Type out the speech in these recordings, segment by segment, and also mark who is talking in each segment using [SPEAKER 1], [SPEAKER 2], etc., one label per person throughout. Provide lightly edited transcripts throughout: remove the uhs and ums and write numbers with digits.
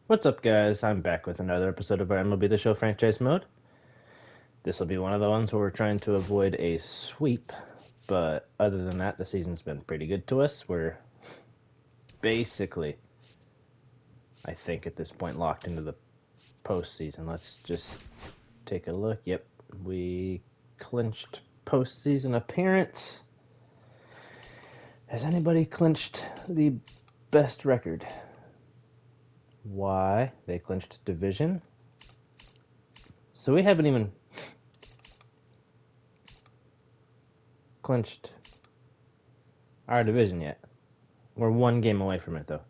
[SPEAKER 1] What's up, guys? I'm back with another episode of our MLB The Show franchise mode. This will be one of the ones where we're trying to avoid a sweep, but other than that, the season's been pretty good to us. We're basically, I think, at this point locked into the postseason. Let's just take a look. Yep, we clinched postseason appearance. Has anybody clinched the best record? Why? They clinched division. So we haven't even clinched our division yet. We're one game away from it, though.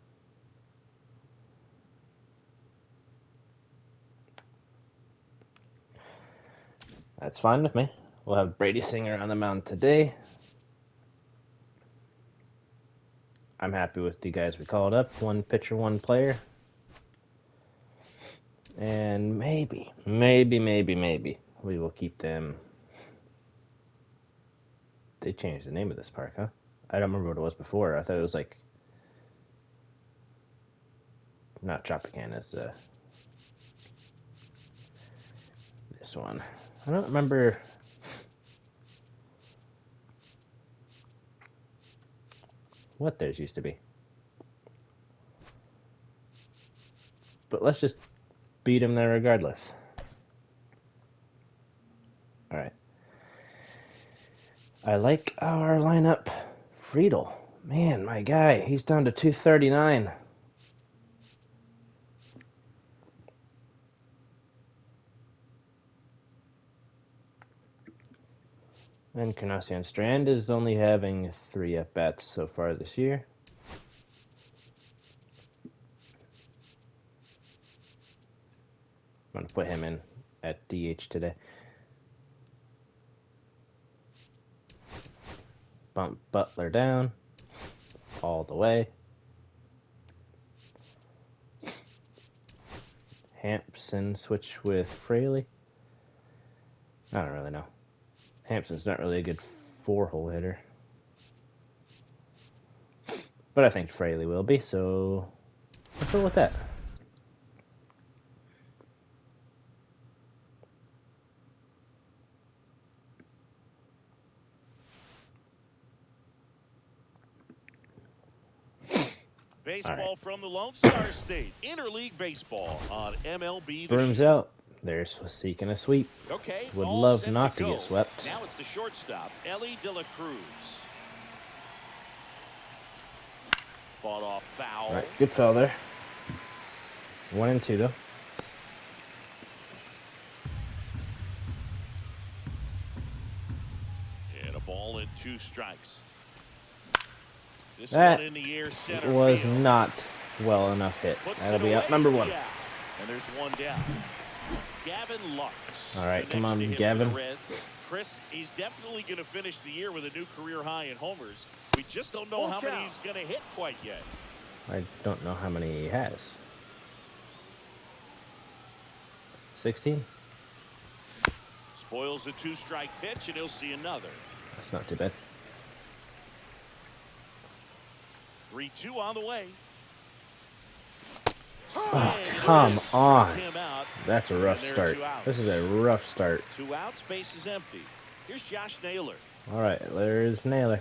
[SPEAKER 1] That's fine with me. We'll have Brady Singer on the mound today. I'm happy with the guys we called up. One pitcher, one player. And maybe, we will keep them. They changed the name of this park, huh? I don't remember what it was before. I thought it was like, not Tropicana, it's this one. I don't remember. What theirs used to be. But let's just beat them there regardless. Alright. I like our lineup. Friedel. Man, my guy, he's down to 239. And Encarnacion Strand is only having 3 at-bats so far this year. I'm going to put him in at DH today. Bump Butler down all the way. Hampson switch with Fraley. I don't really know. Hampson's not really a good 4-hole hitter. But I think Fraley will be, so let's go with that.
[SPEAKER 2] Baseball from the Lone Star State. Interleague baseball on MLB.
[SPEAKER 1] Brooms out. There's seeking a sweep.
[SPEAKER 2] Okay,
[SPEAKER 1] would love not to get swept.
[SPEAKER 2] Now it's the shortstop, Ellie De La Cruz. Fought off foul.
[SPEAKER 1] All right, good foul there. 1 and 2 though.
[SPEAKER 2] And a ball and 2 strikes. This
[SPEAKER 1] That
[SPEAKER 2] one in the air, center
[SPEAKER 1] was
[SPEAKER 2] field.
[SPEAKER 1] not well enough hit. That'll be out number 1.
[SPEAKER 2] And there's 1 down. Gavin Lux.
[SPEAKER 1] All right, come on, Gavin.
[SPEAKER 2] Chris, he's definitely going to finish the year with a new career high in homers. We just don't know how many he's going to hit quite yet.
[SPEAKER 1] I don't know how many he has. 16?
[SPEAKER 2] Spoils a 2-strike pitch, and he'll see another.
[SPEAKER 1] That's not too bad.
[SPEAKER 2] 3-2 on the way.
[SPEAKER 1] Oh, come on. That's a rough start. This is a rough start.
[SPEAKER 2] 2 outs, base is empty. Here's Josh Naylor.
[SPEAKER 1] All right, there's Naylor.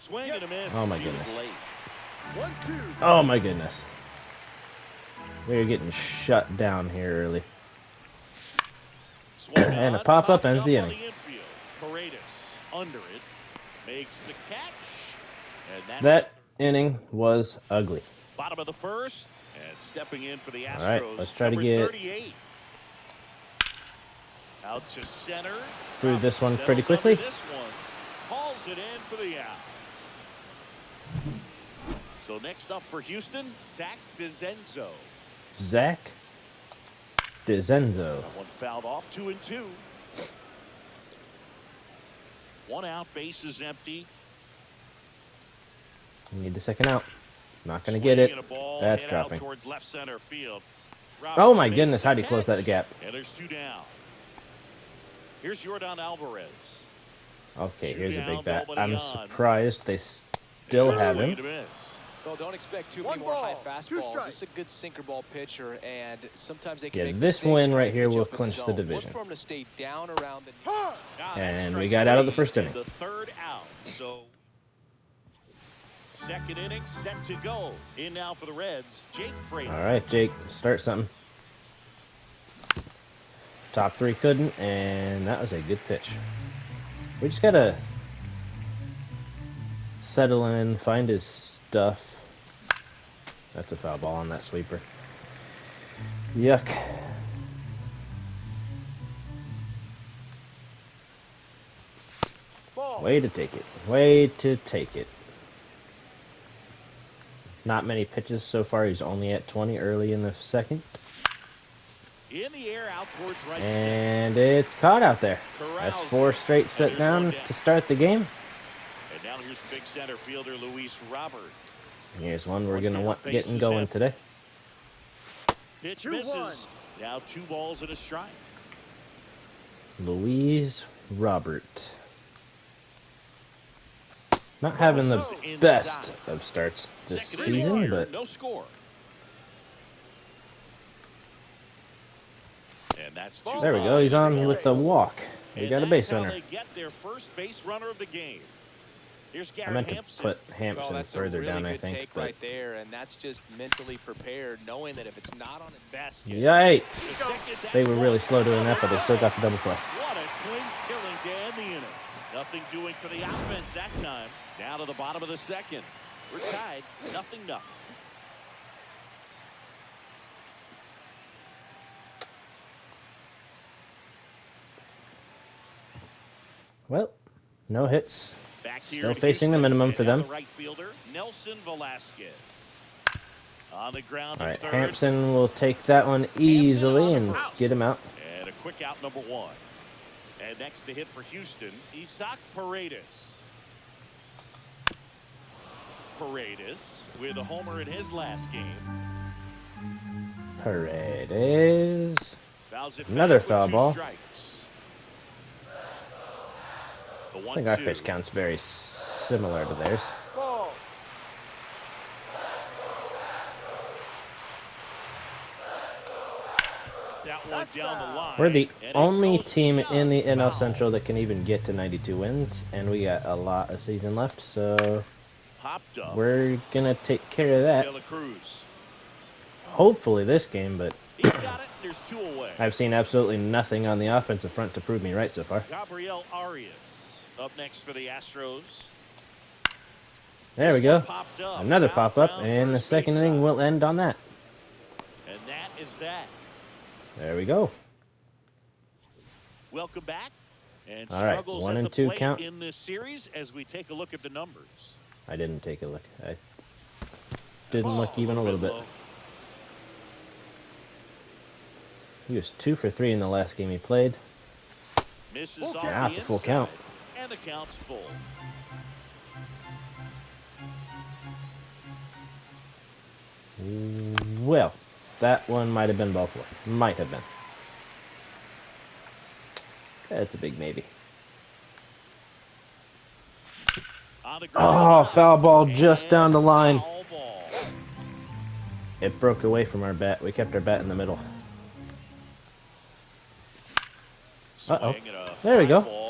[SPEAKER 2] Swing and a miss.
[SPEAKER 1] Oh, my goodness. Oh, my goodness. We're getting shut down here early. And a pop-up ends the inning.
[SPEAKER 2] Paredes under it. Makes the catch. And
[SPEAKER 1] that inning was ugly.
[SPEAKER 2] Bottom of the first. And stepping in for the Astros.
[SPEAKER 1] All right, let's try to get
[SPEAKER 2] 38. Out to center.
[SPEAKER 1] Through this one pretty quickly.
[SPEAKER 2] This one hauls it in for the out. So next up for Houston, Zach DeZenzo.
[SPEAKER 1] Zach DeZenzo.
[SPEAKER 2] That one fouled off, 2 and 2. 1 out, base is empty.
[SPEAKER 1] You need the second out. Not going to get it. That's dropping.
[SPEAKER 2] Left center field.
[SPEAKER 1] Oh my goodness, how do you close that gap?
[SPEAKER 2] And there's 2 down. Here's Jordan Alvarez.
[SPEAKER 1] Okay, here's a big bat. I'm surprised they still have him.
[SPEAKER 3] Well, don't expect too many more high fastballs. This is a good sinker ball pitcher, and sometimes they can make
[SPEAKER 1] this
[SPEAKER 3] mistakes
[SPEAKER 1] win
[SPEAKER 3] trying
[SPEAKER 1] right
[SPEAKER 3] to
[SPEAKER 1] here
[SPEAKER 3] pitch
[SPEAKER 1] will
[SPEAKER 3] up in
[SPEAKER 1] clinch the
[SPEAKER 3] zone.
[SPEAKER 1] division.
[SPEAKER 3] Look for him to stay down around the
[SPEAKER 1] And we got out of the first inning.
[SPEAKER 2] The third out. So second inning set to go. In now for the Reds, Jake Frater.
[SPEAKER 1] All right, Jake, start something. Top three couldn't, and that was a good pitch. We just gotta settle in, find his stuff. That's a foul ball on that sweeper. Yuck. Way to take it. Way to take it. Not many pitches so far. He's only at 20 early in the second.
[SPEAKER 2] In the air, out towards right.
[SPEAKER 1] And it's caught out there. That's 4 straight set down to start the game.
[SPEAKER 2] And now here's big center fielder Luis Robert.
[SPEAKER 1] Here's one we're going to want getting going today.
[SPEAKER 2] Pitch misses. Now 2 balls and a strike.
[SPEAKER 1] Luis Robert. Not having the best of starts this season, but
[SPEAKER 2] no score. And that's
[SPEAKER 1] there we go. He's on with the walk. We got a base runner.
[SPEAKER 2] They get their first base runner of the game. Here's
[SPEAKER 1] I meant to put Hampson further down, I think.
[SPEAKER 3] Take right there, and that's just mentally prepared, knowing that if it's not on the basket.
[SPEAKER 1] Yikes! They were really slow doing that, but they still got the double play.
[SPEAKER 2] What a clean killing to end the inning. Nothing doing for the offense that time. Down to the bottom of the second. We're tied. 0-0.
[SPEAKER 1] Well, no hits.
[SPEAKER 2] Back here
[SPEAKER 1] Still facing the minimum for them.
[SPEAKER 2] Right fielder Nelson Velasquez. On the ground.
[SPEAKER 1] All right, Hampson will take that one easily and get him out.
[SPEAKER 2] And a quick out, number 1. And next to hit for Houston, Isaac Paredes. Paredes with a homer in his last game.
[SPEAKER 1] Paredes. Another foul ball. I think our pitch count's very similar to theirs.
[SPEAKER 2] That one down the line.
[SPEAKER 1] We're the only team in the NL Central that can even get to 92 wins, and we got a lot of season left, so we're going to take care of that. Hopefully this game, but
[SPEAKER 2] He's got it. There's 2 away.
[SPEAKER 1] I've seen absolutely nothing on the offensive front to prove me right so far.
[SPEAKER 2] Gabriel Arias up next for the Astros.
[SPEAKER 1] There we go. Another pop-up, and the second inning will end on that.
[SPEAKER 2] And that is that.
[SPEAKER 1] There we go.
[SPEAKER 2] Welcome back. And
[SPEAKER 1] all right,
[SPEAKER 2] struggles
[SPEAKER 1] 1
[SPEAKER 2] at
[SPEAKER 1] and
[SPEAKER 2] the
[SPEAKER 1] 2
[SPEAKER 2] plate
[SPEAKER 1] count.
[SPEAKER 2] in this series as we take a look at the numbers.
[SPEAKER 1] I didn't take a look. I didn't look even a little bit. He was 2 for 3 in the last game he played.
[SPEAKER 2] Misses
[SPEAKER 1] Yeah, it's a full count.
[SPEAKER 2] And the count's full.
[SPEAKER 1] Well, that one might have been ball 4. Might have been. That's a big maybe. Oh, foul ball just down the line. It broke away from our bat. We kept our bat in the middle. Uh-oh. There we go.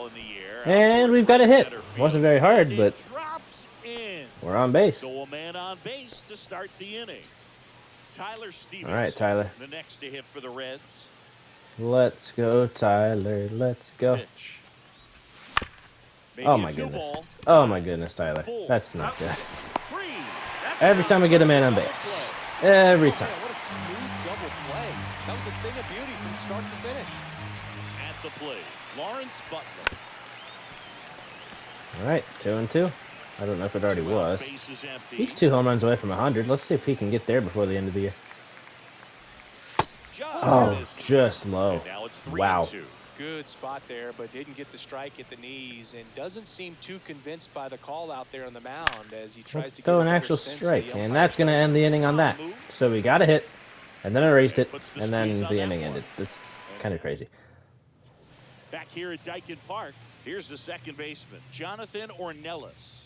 [SPEAKER 1] And we've got a hit. Wasn't very hard, but we're on base.
[SPEAKER 2] So a man on base to start the inning. Tyler Stevens.
[SPEAKER 1] All right, Tyler.
[SPEAKER 2] The next to hit for the Reds.
[SPEAKER 1] Let's go, Tyler. Let's go. Oh, my goodness. Oh, my goodness, Tyler. That's not good. Every time we get a man on base. Every time.
[SPEAKER 3] What a smooth double play. That was a thing of beauty from start to finish.
[SPEAKER 2] At the plate, Lawrence Butler.
[SPEAKER 1] All right, 2 and 2. I don't know if it already was. He's 2 home runs away from 100. Let's see if he can get there before the end of the year. Oh, just low. Wow.
[SPEAKER 3] Good spot there, but didn't get the strike at the knees and doesn't seem too convinced by the call out there on the mound as he tries to
[SPEAKER 1] throw an actual strike, and that's going to end the inning on that. So we got a hit, and then erased it, and then the inning ended. That's kind of crazy.
[SPEAKER 2] Back here at Dyken Park, here's the second baseman, Jonathan Ornelas.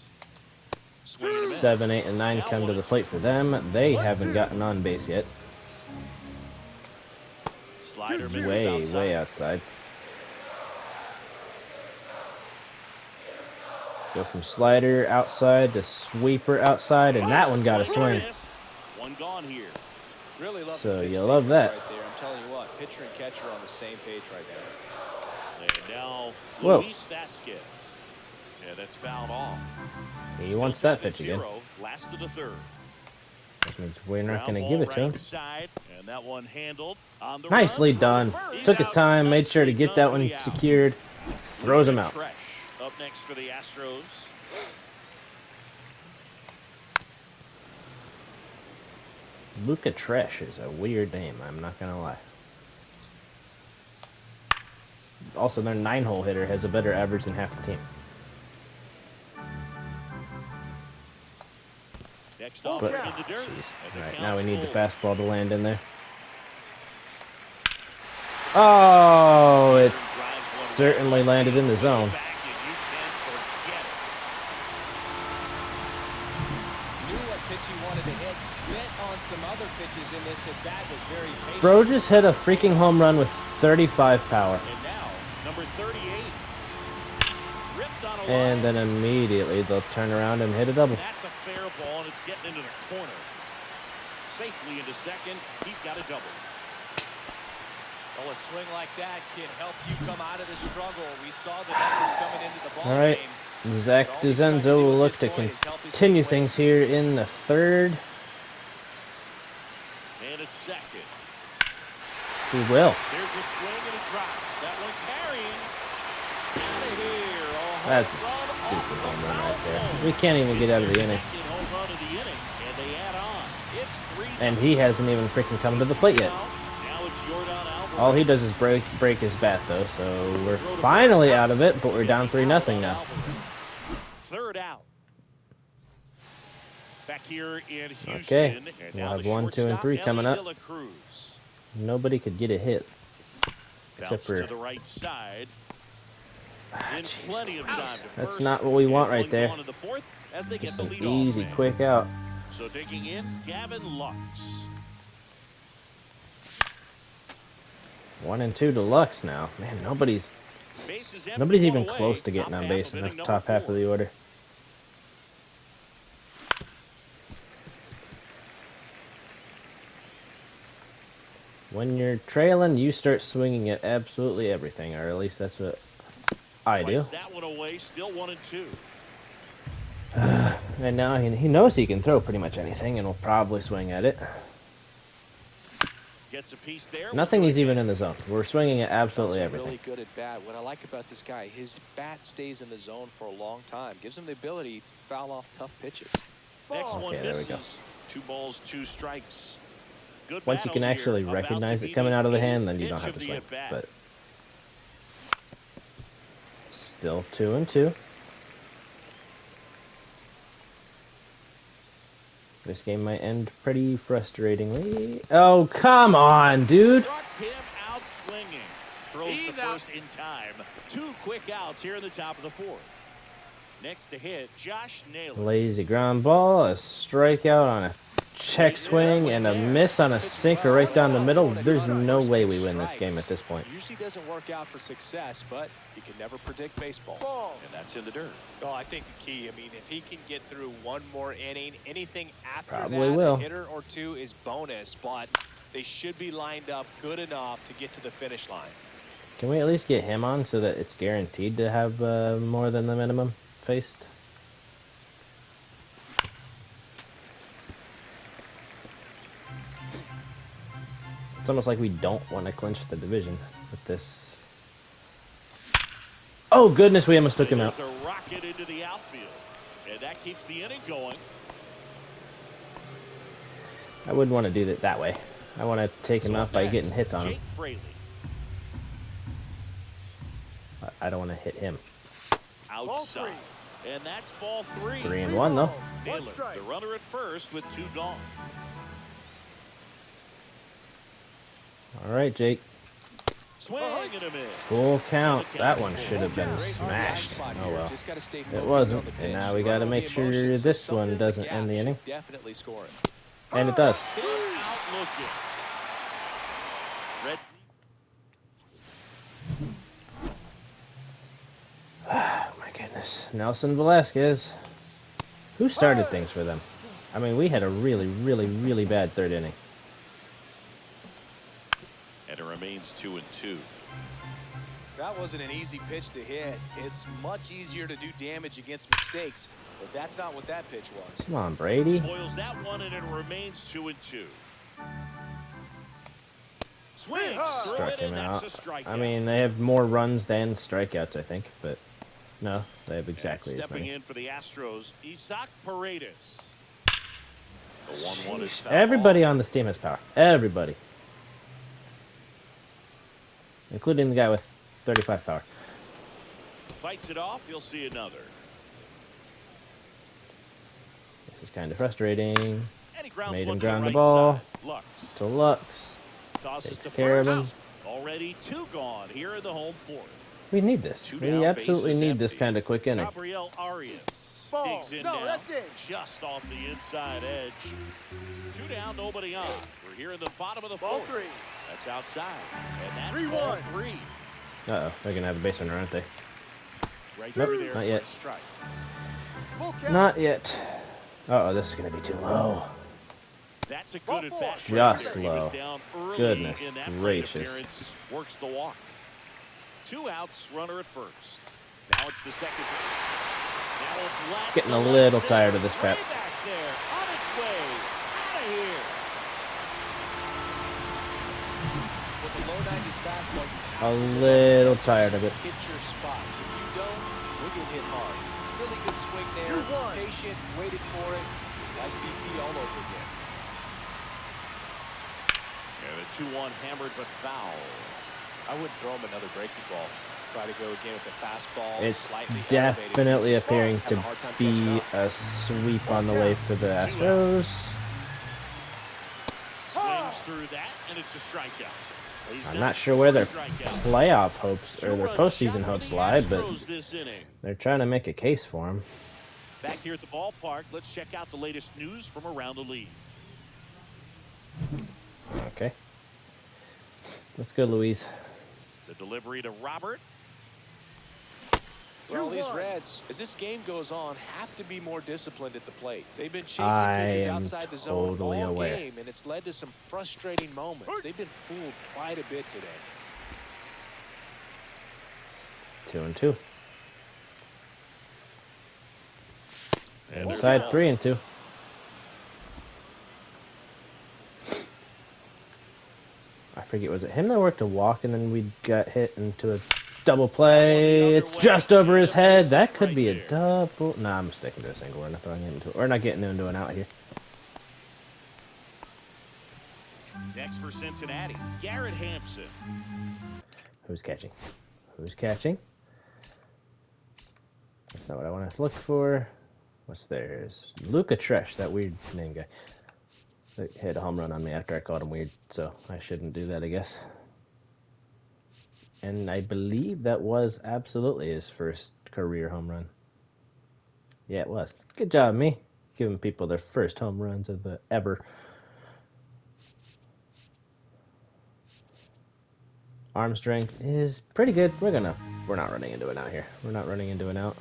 [SPEAKER 2] Swing and a miss.
[SPEAKER 1] 7, 8, and 9
[SPEAKER 2] Now
[SPEAKER 1] come to the
[SPEAKER 2] 1-2.
[SPEAKER 1] plate for them. They haven't gotten on base yet.
[SPEAKER 2] Slider misses
[SPEAKER 1] Way,
[SPEAKER 2] outside.
[SPEAKER 1] way outside. Go from slider outside to sweeper outside, and that one got a swing.
[SPEAKER 2] Miss. One gone here.
[SPEAKER 3] Really love
[SPEAKER 1] So
[SPEAKER 3] the pitch
[SPEAKER 1] you love
[SPEAKER 3] sequence
[SPEAKER 1] that.
[SPEAKER 3] right there. I'm telling you what, pitcher and catcher are on the same page right now.
[SPEAKER 2] And now
[SPEAKER 1] Whoa.
[SPEAKER 2] Luis Vasquez. Yeah, that's fouled off.
[SPEAKER 1] He wants that pitch again.
[SPEAKER 2] Last of the third.
[SPEAKER 1] That means we're not
[SPEAKER 2] Ground
[SPEAKER 1] going to give
[SPEAKER 2] ball
[SPEAKER 1] it to him.
[SPEAKER 2] right side, and that one handled on the
[SPEAKER 1] Nicely
[SPEAKER 2] run.
[SPEAKER 1] done.
[SPEAKER 2] He's
[SPEAKER 1] Took his
[SPEAKER 2] out.
[SPEAKER 1] time, made sure to
[SPEAKER 2] Nicely
[SPEAKER 1] get
[SPEAKER 2] done
[SPEAKER 1] that
[SPEAKER 2] for
[SPEAKER 1] one
[SPEAKER 2] the out.
[SPEAKER 1] secured. Throws him out.
[SPEAKER 2] Tresh up next for the Astros.
[SPEAKER 1] Luca Tresh is a weird name, I'm not going to lie. Also, their 9-hole hitter has a better average than half the team.
[SPEAKER 2] Next off
[SPEAKER 1] But,
[SPEAKER 2] in the dirt.
[SPEAKER 1] jeez. Alright, now we need the fastball to land in there. Oh, it certainly landed in the zone.
[SPEAKER 3] Knew what pitch he wanted to hit. Spit on some other pitches in this at bat. Was very patient.
[SPEAKER 1] Bro just hit a freaking home run with 35 power.
[SPEAKER 2] And now, number 38. Ripped on a
[SPEAKER 1] And
[SPEAKER 2] line.
[SPEAKER 1] then immediately they'll turn around and hit a double.
[SPEAKER 2] That's a fair ball, and it's getting into the corner. Safely into second. He's got a double.
[SPEAKER 3] Well, a swing like that can help you come out of the struggle. We saw the numbers coming into the ball
[SPEAKER 1] All right.
[SPEAKER 3] game.
[SPEAKER 1] Zach DeZenzo will look to continue things here in the third.
[SPEAKER 2] And it's second.
[SPEAKER 1] He will.
[SPEAKER 2] There's a swing and a drop. That one carrying. Out of here.
[SPEAKER 1] That's a stupid home run right there. We can't even get out of the inning.
[SPEAKER 2] Second home run of the inning, and they add on. It's 3-0.
[SPEAKER 1] And he hasn't even freaking come to the plate yet.
[SPEAKER 2] Now it's Yordan Alvarez.
[SPEAKER 1] All he does is break his bat, though. So we're finally out of it, but we're down 3-0 now.
[SPEAKER 2] Third out. Back here in Houston.
[SPEAKER 1] Okay.
[SPEAKER 2] And
[SPEAKER 1] We'll
[SPEAKER 2] now
[SPEAKER 1] have
[SPEAKER 2] the
[SPEAKER 1] 1, 2, and
[SPEAKER 2] shortstop,
[SPEAKER 1] 3 coming
[SPEAKER 2] Ellie
[SPEAKER 1] up.
[SPEAKER 2] De La Cruz.
[SPEAKER 1] Nobody could get a hit. Except
[SPEAKER 2] Bounce
[SPEAKER 1] for...
[SPEAKER 2] to the right side. In plenty of time to
[SPEAKER 1] That's
[SPEAKER 2] first,
[SPEAKER 1] not what we want
[SPEAKER 2] and
[SPEAKER 1] right
[SPEAKER 2] one
[SPEAKER 1] there.
[SPEAKER 2] going to the fourth as they get
[SPEAKER 1] Just
[SPEAKER 2] the
[SPEAKER 1] an
[SPEAKER 2] lead off
[SPEAKER 1] easy,
[SPEAKER 2] man.
[SPEAKER 1] quick out.
[SPEAKER 2] So digging in, Gavin Lux.
[SPEAKER 1] 1 and 2 to Lux now. Man, nobody's
[SPEAKER 2] Bases empty,
[SPEAKER 1] Nobody's
[SPEAKER 2] one
[SPEAKER 1] even
[SPEAKER 2] away.
[SPEAKER 1] close to getting
[SPEAKER 2] Top
[SPEAKER 1] on
[SPEAKER 2] half
[SPEAKER 1] base
[SPEAKER 2] of
[SPEAKER 1] in the
[SPEAKER 2] inning
[SPEAKER 1] top
[SPEAKER 2] number
[SPEAKER 1] half of
[SPEAKER 2] 4.
[SPEAKER 1] the order. When you're trailing, you start swinging at absolutely everything, or at least that's what I do.
[SPEAKER 2] Fights that one away, still 1 and 2.
[SPEAKER 1] And now he knows he can throw pretty much anything, and will probably swing at it.
[SPEAKER 2] Gets a piece there.
[SPEAKER 1] Nothing is even in the zone. We're swinging at absolutely
[SPEAKER 3] Also
[SPEAKER 1] everything.
[SPEAKER 3] really good at bat. What I like about this guy, his bat stays in the zone for a long time. Gives him the ability to foul off tough pitches.
[SPEAKER 2] Next one
[SPEAKER 1] Okay, there we go.
[SPEAKER 2] misses. 2 balls, 2 strikes. Good
[SPEAKER 1] Once you
[SPEAKER 2] battle
[SPEAKER 1] can actually
[SPEAKER 2] here. About
[SPEAKER 1] recognize
[SPEAKER 2] to
[SPEAKER 1] it
[SPEAKER 2] be
[SPEAKER 1] coming
[SPEAKER 2] the
[SPEAKER 1] out of the
[SPEAKER 2] 8th
[SPEAKER 1] hand, then you don't
[SPEAKER 2] pitch
[SPEAKER 1] have
[SPEAKER 2] of
[SPEAKER 1] to
[SPEAKER 2] the
[SPEAKER 1] swing.
[SPEAKER 2] at-bat.
[SPEAKER 1] But still 2 and 2. This game might end pretty frustratingly. Oh, come on, dude.
[SPEAKER 2] Struck him out swinging. Throws the first in time. 2 quick outs here in the top of the 4th. Next to hit, Josh Naylor.
[SPEAKER 1] Lazy ground ball, a strikeout on a check swing, and a miss on a sinker right down the middle. There's no way we win this game at this point.
[SPEAKER 3] Usually doesn't work out for success, but you can never predict baseball.
[SPEAKER 2] And that's in the dirt.
[SPEAKER 3] Oh, I think the key, I mean, if he can get through one more inning, anything after
[SPEAKER 1] Probably
[SPEAKER 3] that,
[SPEAKER 1] will.
[SPEAKER 3] a hitter or 2 is bonus, but they should be lined up good enough to get to the finish line.
[SPEAKER 1] Can we at least get him on so that it's guaranteed to have more than the minimum faced? It's almost like we don't want to clinch the division with this. Oh goodness, we almost took him out.
[SPEAKER 2] There's a rocket into the outfield, and that keeps the inning going.
[SPEAKER 1] I wouldn't want to do it that way. I want to take him out by getting hits on him.
[SPEAKER 2] Jake Fraley.
[SPEAKER 1] I don't want to hit him.
[SPEAKER 2] Outside. And that's ball 3.
[SPEAKER 1] 3 and 1 though.
[SPEAKER 2] Naylor, the runner at first with 2 gone.
[SPEAKER 1] All right, Jake.
[SPEAKER 2] Swing and a miss.
[SPEAKER 1] Full count. That one should have been smashed. Oh well. It wasn't. And now we got to make sure this one doesn't end the inning.
[SPEAKER 3] Definitely score it.
[SPEAKER 1] And it does.
[SPEAKER 2] Hit out looking. Red.
[SPEAKER 1] Oh my goodness. Nelson Velasquez. Who started things for them? I mean, we had a really, really, really bad third inning.
[SPEAKER 2] And it remains 2-2.
[SPEAKER 3] That wasn't an easy pitch to hit. It's much easier to do damage against mistakes, but that's not what that pitch was.
[SPEAKER 1] Come on, Brady.
[SPEAKER 2] Spoils that one, and it remains 2-2. Swing.
[SPEAKER 1] Struck him out. I mean, they have more runs than strikeouts, I think, but no, they have exactly as
[SPEAKER 2] stepping
[SPEAKER 1] many.
[SPEAKER 2] in for the Astros, Isaac Paredes. The 1-1 is foul.
[SPEAKER 1] Everybody on this team has power. Everybody. Including the guy with 35 power.
[SPEAKER 2] Fights it off, you'll see another.
[SPEAKER 1] This is kind of frustrating.
[SPEAKER 2] And he grounds
[SPEAKER 1] Made
[SPEAKER 2] one
[SPEAKER 1] him
[SPEAKER 2] to the
[SPEAKER 1] ground the
[SPEAKER 2] right
[SPEAKER 1] ball.
[SPEAKER 2] side. Lux
[SPEAKER 1] To Lux.
[SPEAKER 2] tosses
[SPEAKER 1] Takes
[SPEAKER 2] to
[SPEAKER 1] care of
[SPEAKER 2] first.
[SPEAKER 1] him.
[SPEAKER 2] Already 2 gone here in the home fourth.
[SPEAKER 1] We need this.
[SPEAKER 2] Two
[SPEAKER 1] We
[SPEAKER 2] down,
[SPEAKER 1] absolutely
[SPEAKER 2] bases
[SPEAKER 1] need this
[SPEAKER 2] empty.
[SPEAKER 1] kind of quick inning.
[SPEAKER 2] Gabriel Arias digs in
[SPEAKER 4] No,
[SPEAKER 2] now,
[SPEAKER 4] that's it.
[SPEAKER 2] just off the inside edge. 2 down, nobody on. We're here in the bottom of the
[SPEAKER 4] Ball
[SPEAKER 2] fourth.
[SPEAKER 4] 3.
[SPEAKER 2] That's outside, and that's
[SPEAKER 4] 3-1.
[SPEAKER 2] ball 3.
[SPEAKER 1] Uh-oh. They're going to have a base runner, aren't they?
[SPEAKER 2] Right
[SPEAKER 1] Nope,
[SPEAKER 2] through there
[SPEAKER 1] not
[SPEAKER 2] for
[SPEAKER 1] yet.
[SPEAKER 2] a strike.
[SPEAKER 4] Full count.
[SPEAKER 1] Not yet. Uh-oh, this is going to be too low.
[SPEAKER 2] That's a
[SPEAKER 4] Ball
[SPEAKER 2] good at
[SPEAKER 4] four.
[SPEAKER 2] bat.
[SPEAKER 1] Just
[SPEAKER 2] He was
[SPEAKER 1] low.
[SPEAKER 2] down early
[SPEAKER 1] Goodness
[SPEAKER 2] in that plate
[SPEAKER 1] gracious.
[SPEAKER 2] appearance. Works the walk. 2 outs, runner at first. Now it's the second. Now a blast
[SPEAKER 1] Getting
[SPEAKER 2] to
[SPEAKER 1] a
[SPEAKER 2] left
[SPEAKER 1] little
[SPEAKER 2] center.
[SPEAKER 1] tired of this crap.
[SPEAKER 2] Way back there, on its way, out of here.
[SPEAKER 3] With the low 90s fastball, you
[SPEAKER 1] A
[SPEAKER 3] have to
[SPEAKER 1] little tired of it.
[SPEAKER 3] hit your spot. If you don't, you'll get hit hard. Really good swing there.
[SPEAKER 4] 2-1.
[SPEAKER 3] Patient, waited for it. Just like BP all over again.
[SPEAKER 2] And a 2-1 hammered but foul.
[SPEAKER 3] I wouldn't throw him another breaking ball. Try to go again with the fastball.
[SPEAKER 1] It's
[SPEAKER 3] slightly
[SPEAKER 1] definitely
[SPEAKER 3] elevated.
[SPEAKER 1] appearing
[SPEAKER 3] Having
[SPEAKER 1] to
[SPEAKER 3] a hard time catching
[SPEAKER 1] be
[SPEAKER 3] up.
[SPEAKER 1] a sweep on the way for the Astros.
[SPEAKER 2] Swings through that, and it's a strikeout. He's
[SPEAKER 1] I'm
[SPEAKER 2] down
[SPEAKER 1] not sure where their
[SPEAKER 2] for a strikeout.
[SPEAKER 1] playoff hopes or their
[SPEAKER 2] 2-run
[SPEAKER 1] postseason
[SPEAKER 2] shot for
[SPEAKER 1] hopes
[SPEAKER 2] the
[SPEAKER 1] lie, but
[SPEAKER 2] Astros this inning.
[SPEAKER 1] they're trying to make a case for him.
[SPEAKER 2] Back here at the ballpark, let's check out the latest news from around the league.
[SPEAKER 1] Okay. Let's go, Louise.
[SPEAKER 2] The delivery to Robert.
[SPEAKER 3] Well, these
[SPEAKER 4] 2-1.
[SPEAKER 3] Reds, as this game goes on, have to be more disciplined at the plate. They've been chasing
[SPEAKER 1] I
[SPEAKER 3] pitches
[SPEAKER 1] am
[SPEAKER 3] outside the zone
[SPEAKER 1] totally
[SPEAKER 3] all
[SPEAKER 1] aware.
[SPEAKER 3] game, and it's led to some frustrating moments. They've been fooled quite a bit today.
[SPEAKER 1] 2-2.
[SPEAKER 2] And there's
[SPEAKER 1] Inside
[SPEAKER 2] a ball.
[SPEAKER 1] 3-2. I forget, was it him that worked a walk and then we got hit into a double play? It's just over his head. That could be a double. Nah, I'm sticking to a single. We're not throwing him into, we're not getting into an out here.
[SPEAKER 2] Next for Cincinnati, Garrett Hampson.
[SPEAKER 1] Who's catching? Who's catching? That's not what I want to look for. What's theirs? Luca Tresh, that weird name guy. That hit a home run on me after I called him weird, so I shouldn't do that, I guess. And I believe that was absolutely his first career home run. Yeah, it was. Good job, me. Giving people their first home runs of the ever. Arm strength is pretty good. We're not running into an out here. We're not running into an out.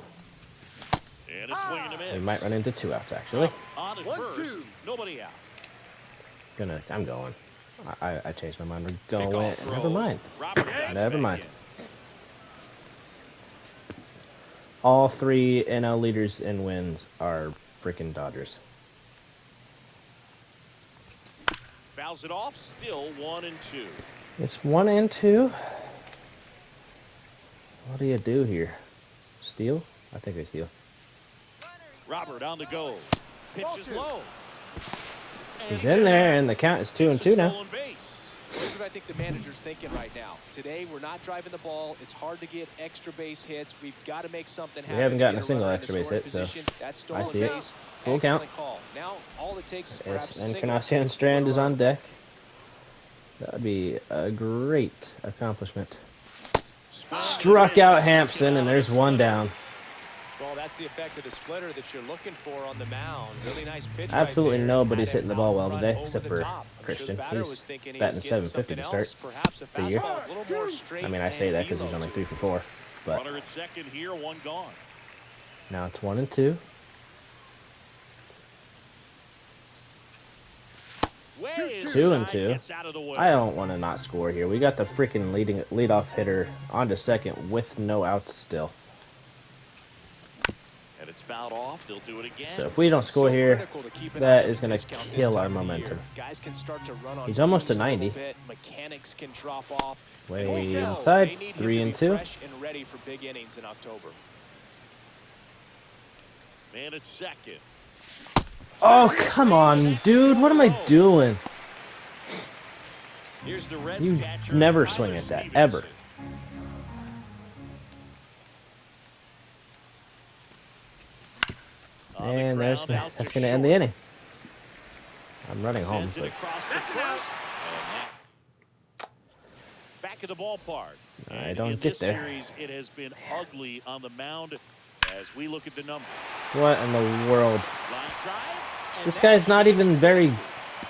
[SPEAKER 2] And a swing and a miss.
[SPEAKER 1] We might run into 2 outs, actually.
[SPEAKER 2] On at
[SPEAKER 4] 1-2.
[SPEAKER 2] first, nobody out.
[SPEAKER 1] I'm going. I changed my mind. We're
[SPEAKER 2] Pick
[SPEAKER 1] going.
[SPEAKER 2] off throw.
[SPEAKER 1] Never mind.
[SPEAKER 2] Robert dives
[SPEAKER 1] Never
[SPEAKER 2] back
[SPEAKER 1] mind.
[SPEAKER 2] in.
[SPEAKER 1] All 3 NL leaders in wins are freaking Dodgers.
[SPEAKER 2] Fouls it off, still 1-2.
[SPEAKER 1] It's 1-2. What do you do here? Steal? I think they steal.
[SPEAKER 2] Robert on the go. Pitch is low.
[SPEAKER 1] He's in there, and the count is 2-2 now.
[SPEAKER 2] Stolen base.
[SPEAKER 3] Here's what I think the manager's thinking right now. Today, we're not driving the ball. It's hard to get extra base hits. We've got to make something happen.
[SPEAKER 1] haven't gotten
[SPEAKER 3] Get
[SPEAKER 1] a single
[SPEAKER 3] runner in
[SPEAKER 1] extra base
[SPEAKER 3] scoring
[SPEAKER 1] hit, so
[SPEAKER 3] position. That's stolen
[SPEAKER 1] I see it.
[SPEAKER 3] base.
[SPEAKER 1] Full count.
[SPEAKER 3] Excellent call. Now, all it takes is
[SPEAKER 1] Yes,
[SPEAKER 3] perhaps a single.
[SPEAKER 1] Encarnacion Strand is on deck. That would be a great accomplishment.
[SPEAKER 2] Spun
[SPEAKER 1] Struck
[SPEAKER 2] to the
[SPEAKER 1] out
[SPEAKER 2] pitch.
[SPEAKER 1] Hampson, and there's one down.
[SPEAKER 3] Well, that's the effect of the splitter that you're looking for on the mound. Really nice pitch.
[SPEAKER 1] Absolutely
[SPEAKER 3] right there.
[SPEAKER 1] nobody's
[SPEAKER 3] Had it
[SPEAKER 1] hitting the ball
[SPEAKER 3] out
[SPEAKER 1] well
[SPEAKER 3] front
[SPEAKER 1] today,
[SPEAKER 3] over
[SPEAKER 1] except
[SPEAKER 3] the
[SPEAKER 1] for
[SPEAKER 3] top. I'm
[SPEAKER 1] Christian.
[SPEAKER 3] Sure the batter
[SPEAKER 1] He's
[SPEAKER 3] was thinking he
[SPEAKER 1] batting
[SPEAKER 3] was getting
[SPEAKER 1] 750 to
[SPEAKER 3] something
[SPEAKER 1] start
[SPEAKER 3] else, perhaps a
[SPEAKER 1] the year.
[SPEAKER 3] fastball, a little more straight
[SPEAKER 1] I mean, I say that because he's
[SPEAKER 3] and
[SPEAKER 1] only
[SPEAKER 3] velo
[SPEAKER 1] 3 for 4. But
[SPEAKER 2] Runner at second here, one gone.
[SPEAKER 1] now it's 1 and 2.
[SPEAKER 2] Way
[SPEAKER 1] 2 and
[SPEAKER 2] inside,
[SPEAKER 1] 2.
[SPEAKER 2] gets out of the way.
[SPEAKER 1] I don't want to not score here. We got the freaking leadoff hitter onto second with no outs still.
[SPEAKER 2] And it's fouled off. They'll do it again.
[SPEAKER 1] So if we don't score
[SPEAKER 3] So
[SPEAKER 1] here,
[SPEAKER 3] critical to keep an eye
[SPEAKER 1] that
[SPEAKER 3] on
[SPEAKER 1] is
[SPEAKER 3] the
[SPEAKER 1] going to
[SPEAKER 3] pitch count this
[SPEAKER 1] kill our
[SPEAKER 3] time of the
[SPEAKER 1] momentum.
[SPEAKER 3] year. Guys can start to run on
[SPEAKER 1] He's almost
[SPEAKER 3] fumes
[SPEAKER 1] to
[SPEAKER 3] a little
[SPEAKER 1] 90.
[SPEAKER 3] bit. Mechanics can drop off.
[SPEAKER 1] Way
[SPEAKER 3] And we know
[SPEAKER 1] inside,
[SPEAKER 3] they need him
[SPEAKER 1] 3
[SPEAKER 3] to
[SPEAKER 1] and
[SPEAKER 3] be
[SPEAKER 1] 2.
[SPEAKER 3] fresh and ready for big innings in October.
[SPEAKER 2] Man at second.
[SPEAKER 1] Oh, come on, dude. What am I doing?
[SPEAKER 2] Here's the Reds
[SPEAKER 1] You
[SPEAKER 2] catcher,
[SPEAKER 1] never
[SPEAKER 2] Tyler
[SPEAKER 1] swing at that,
[SPEAKER 2] Stevenson.
[SPEAKER 1] ever.
[SPEAKER 2] On the
[SPEAKER 1] And
[SPEAKER 2] ground,
[SPEAKER 1] that's
[SPEAKER 2] out to
[SPEAKER 1] going to end the
[SPEAKER 2] short.
[SPEAKER 1] inning. I'm running home.
[SPEAKER 2] Sends it
[SPEAKER 1] So
[SPEAKER 2] across the first, and that- back at the ballpark.
[SPEAKER 1] I
[SPEAKER 2] And
[SPEAKER 1] don't
[SPEAKER 2] in
[SPEAKER 1] get
[SPEAKER 2] this
[SPEAKER 1] there.
[SPEAKER 2] series, it has been ugly on the mound as we look at the numbers.
[SPEAKER 1] what in the world?
[SPEAKER 2] Line drive, and
[SPEAKER 1] This
[SPEAKER 2] that
[SPEAKER 1] guy's not
[SPEAKER 2] one
[SPEAKER 1] even very...
[SPEAKER 2] misses.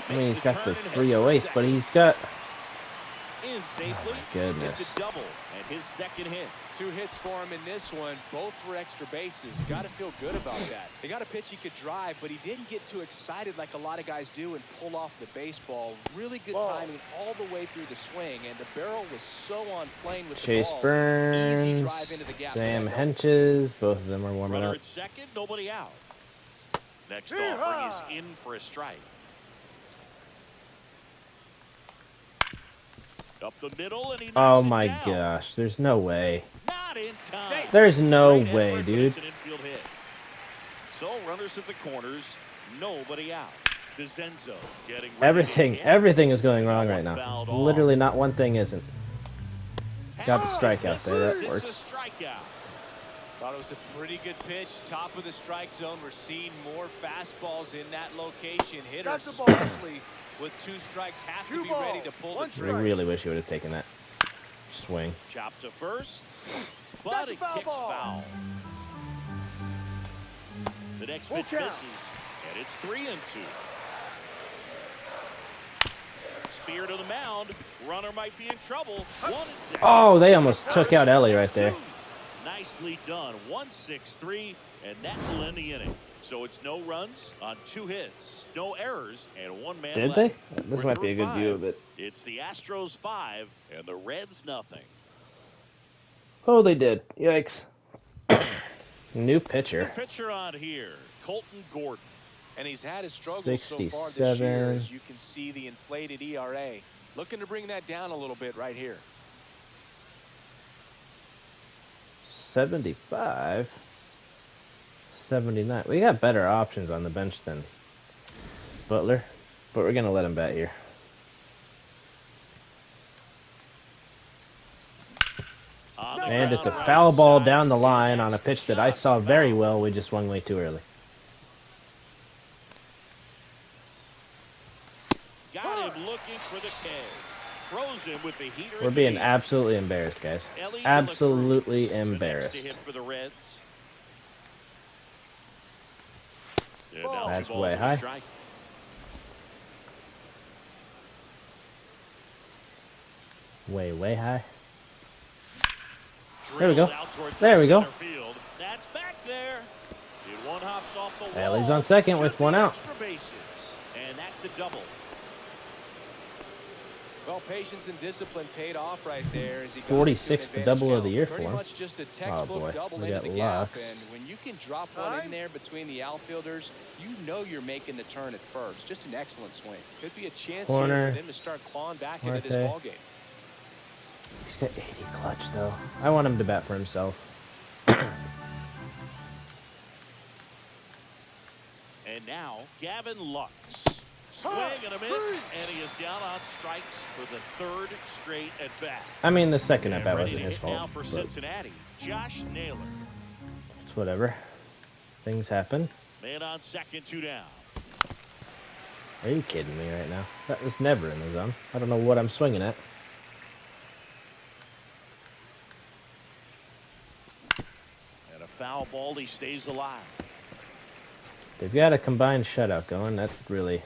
[SPEAKER 1] I mean,
[SPEAKER 2] Makes
[SPEAKER 1] he's got the
[SPEAKER 2] turn and heads for
[SPEAKER 1] 308, but he's got...
[SPEAKER 2] in safely.
[SPEAKER 1] Oh, my goodness.
[SPEAKER 2] It's a double and his second hit.
[SPEAKER 3] 2 hits for him in this one, both for extra bases. Got to feel good about that. They got a pitch he could drive, but he didn't get too excited like a lot of guys do and pull off the baseball. Really good timing all the way through the swing, and the barrel was so on plane with
[SPEAKER 1] Chase
[SPEAKER 3] the ball. Easy
[SPEAKER 1] Burns,
[SPEAKER 3] drive into the gap.
[SPEAKER 1] Sam
[SPEAKER 3] there.
[SPEAKER 1] Henches, both of them are warming
[SPEAKER 2] Runner
[SPEAKER 1] up.
[SPEAKER 2] at second, nobody out. Next offering is in for a strike. Up the middle, and he knocks
[SPEAKER 1] Oh
[SPEAKER 2] it
[SPEAKER 1] my
[SPEAKER 2] down.
[SPEAKER 1] gosh, there's no way.
[SPEAKER 2] Not in time.
[SPEAKER 1] There's no
[SPEAKER 2] Great
[SPEAKER 1] way,
[SPEAKER 2] effort, but
[SPEAKER 1] dude.
[SPEAKER 2] it's an infield hit. So runners at the corners, nobody out. DeZenzo getting ready to hit.
[SPEAKER 1] Everything is going wrong
[SPEAKER 2] That
[SPEAKER 1] right
[SPEAKER 2] one
[SPEAKER 1] now.
[SPEAKER 2] fouled off.
[SPEAKER 1] Literally not one thing isn't. Got the strikeout
[SPEAKER 2] Misses.
[SPEAKER 1] there, that
[SPEAKER 2] It's
[SPEAKER 1] works.
[SPEAKER 2] a strikeout.
[SPEAKER 3] Thought it was a pretty good pitch. Top of the strike zone. We're seeing more fastballs in that location. Hitters,
[SPEAKER 4] That's the ball.
[SPEAKER 3] especially with 2 strikes, have to
[SPEAKER 4] 2
[SPEAKER 3] be ready to
[SPEAKER 4] balls,
[SPEAKER 3] pull
[SPEAKER 4] 1
[SPEAKER 3] the
[SPEAKER 1] I
[SPEAKER 3] trigger.
[SPEAKER 4] strike.
[SPEAKER 1] really wish he would have taken that swing.
[SPEAKER 2] Chop to first, but
[SPEAKER 4] That's a
[SPEAKER 2] it
[SPEAKER 4] foul
[SPEAKER 2] kicks
[SPEAKER 4] ball.
[SPEAKER 2] foul. The next
[SPEAKER 4] Full
[SPEAKER 2] pitch
[SPEAKER 4] count.
[SPEAKER 2] misses, and it's 3-2. Spear to the mound. Runner might be in trouble. 1 and 2.
[SPEAKER 1] Oh, they almost took out Ellie right there.
[SPEAKER 2] Nicely done. 1-6-3, and that will end the inning. So it's no runs on 2 hits, no errors, and 1 man
[SPEAKER 1] Did
[SPEAKER 2] left.
[SPEAKER 1] they? This
[SPEAKER 2] We're
[SPEAKER 1] might be a
[SPEAKER 2] through
[SPEAKER 1] good view
[SPEAKER 2] 5.
[SPEAKER 1] of it.
[SPEAKER 2] It's the Astros 5 and the Reds nothing.
[SPEAKER 1] Oh, they did. Yikes. New
[SPEAKER 2] New
[SPEAKER 1] pitcher.
[SPEAKER 2] pitcher on here, Colton Gordon.
[SPEAKER 3] And he's had his struggles so far this
[SPEAKER 1] 67.
[SPEAKER 3] year. As you can see the inflated ERA. Looking to bring that down a little bit right here.
[SPEAKER 1] 75. 79. We got better options on the bench than Butler, but we're going to let him bat here.
[SPEAKER 2] On the
[SPEAKER 1] And it's a
[SPEAKER 2] ground, right
[SPEAKER 1] foul ball
[SPEAKER 2] side.
[SPEAKER 1] down the line on a
[SPEAKER 2] Next
[SPEAKER 1] pitch that I
[SPEAKER 2] shot,
[SPEAKER 1] saw very
[SPEAKER 2] foul.
[SPEAKER 1] well. We just swung way too early.
[SPEAKER 2] Got him looking for the K. Throws him with the heater.
[SPEAKER 1] We're
[SPEAKER 2] in the
[SPEAKER 1] being
[SPEAKER 2] knee.
[SPEAKER 1] absolutely embarrassed, guys.
[SPEAKER 2] Ellie to
[SPEAKER 1] Absolutely
[SPEAKER 2] the Cruz. The next
[SPEAKER 1] embarrassed.
[SPEAKER 2] to hit for the Reds. And
[SPEAKER 4] Ball.
[SPEAKER 2] now 2
[SPEAKER 1] That's
[SPEAKER 2] balls
[SPEAKER 1] way
[SPEAKER 2] and a
[SPEAKER 1] high.
[SPEAKER 2] strike.
[SPEAKER 1] Way high. There we
[SPEAKER 2] Drilled
[SPEAKER 1] go.
[SPEAKER 2] out towards
[SPEAKER 1] There we go.
[SPEAKER 2] center field. That's back there. And 1 hops off the wall.
[SPEAKER 1] Ellie's on second with
[SPEAKER 2] Should
[SPEAKER 1] 1
[SPEAKER 2] be
[SPEAKER 1] out.
[SPEAKER 2] extra bases. And that's a double.
[SPEAKER 3] Well, patience and discipline paid off right there as he got
[SPEAKER 1] 46th
[SPEAKER 3] into an
[SPEAKER 1] double of
[SPEAKER 3] advantage
[SPEAKER 1] the year
[SPEAKER 3] count.
[SPEAKER 1] for him.
[SPEAKER 3] Pretty much just a textbook
[SPEAKER 1] boy,
[SPEAKER 3] double
[SPEAKER 1] we
[SPEAKER 3] into
[SPEAKER 1] got
[SPEAKER 3] the gap,
[SPEAKER 1] Lux.
[SPEAKER 3] and when you can drop one in there between the outfilders, you know you're making the turn at first. Just an excellent swing. Could be a chance
[SPEAKER 1] Corner.
[SPEAKER 3] here for them to start clawing back into this
[SPEAKER 1] Marte.
[SPEAKER 3] ball game.
[SPEAKER 1] He's got 80 clutch, though. I want him to bat for himself.
[SPEAKER 2] And now, Gavin Lux. Swing and a miss, and he is down on strikes for the 3rd straight at bat.
[SPEAKER 1] I mean, the second at
[SPEAKER 2] And
[SPEAKER 1] bat
[SPEAKER 2] ready
[SPEAKER 1] wasn't
[SPEAKER 2] to
[SPEAKER 1] his
[SPEAKER 2] hit now
[SPEAKER 1] fault,
[SPEAKER 2] for
[SPEAKER 1] but
[SPEAKER 2] Cincinnati, Josh Naylor.
[SPEAKER 1] it's whatever. Things happen.
[SPEAKER 2] Man on second, 2 down.
[SPEAKER 1] Are you kidding me right now? That was never in the zone. I don't know what I'm swinging at.
[SPEAKER 2] And a foul ball, he stays alive.
[SPEAKER 1] They've got a combined shutout going. That really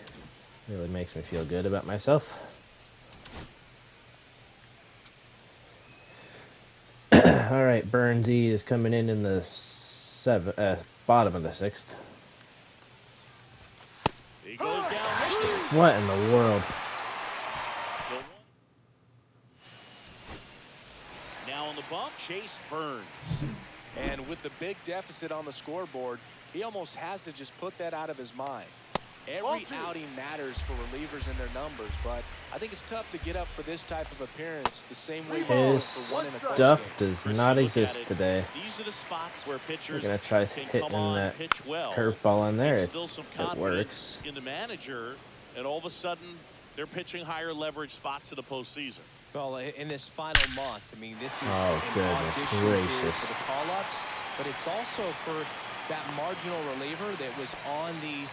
[SPEAKER 1] makes me feel good about myself. All right, Burnsy is coming in the bottom of the 6th.
[SPEAKER 2] He goes down.
[SPEAKER 1] What in the world?
[SPEAKER 2] Now on the bump, Chase Burns.
[SPEAKER 3] And with the big deficit on the scoreboard, he almost has to just put that out of his mind. Every outing matters for relievers and their numbers, but I think it's tough to get up for this type of appearance the same way
[SPEAKER 1] His
[SPEAKER 3] for one in a close
[SPEAKER 1] stuff
[SPEAKER 3] game.
[SPEAKER 1] does not exist
[SPEAKER 2] it,
[SPEAKER 1] today.
[SPEAKER 2] These are the spots where pitchers
[SPEAKER 1] We're gonna try
[SPEAKER 2] can
[SPEAKER 1] hitting
[SPEAKER 2] come on,
[SPEAKER 1] that
[SPEAKER 2] pitch well,
[SPEAKER 1] curveball in there.
[SPEAKER 2] Still some
[SPEAKER 1] It
[SPEAKER 2] confidence
[SPEAKER 1] works.
[SPEAKER 2] in the manager, and all of a sudden they're pitching higher leverage spots in the postseason.
[SPEAKER 3] Well, in this final month, I mean, this is
[SPEAKER 1] Oh,
[SPEAKER 3] an
[SPEAKER 1] goodness
[SPEAKER 3] audition period
[SPEAKER 1] gracious.
[SPEAKER 3] for the call-ups, but it's also for that marginal reliever that was on the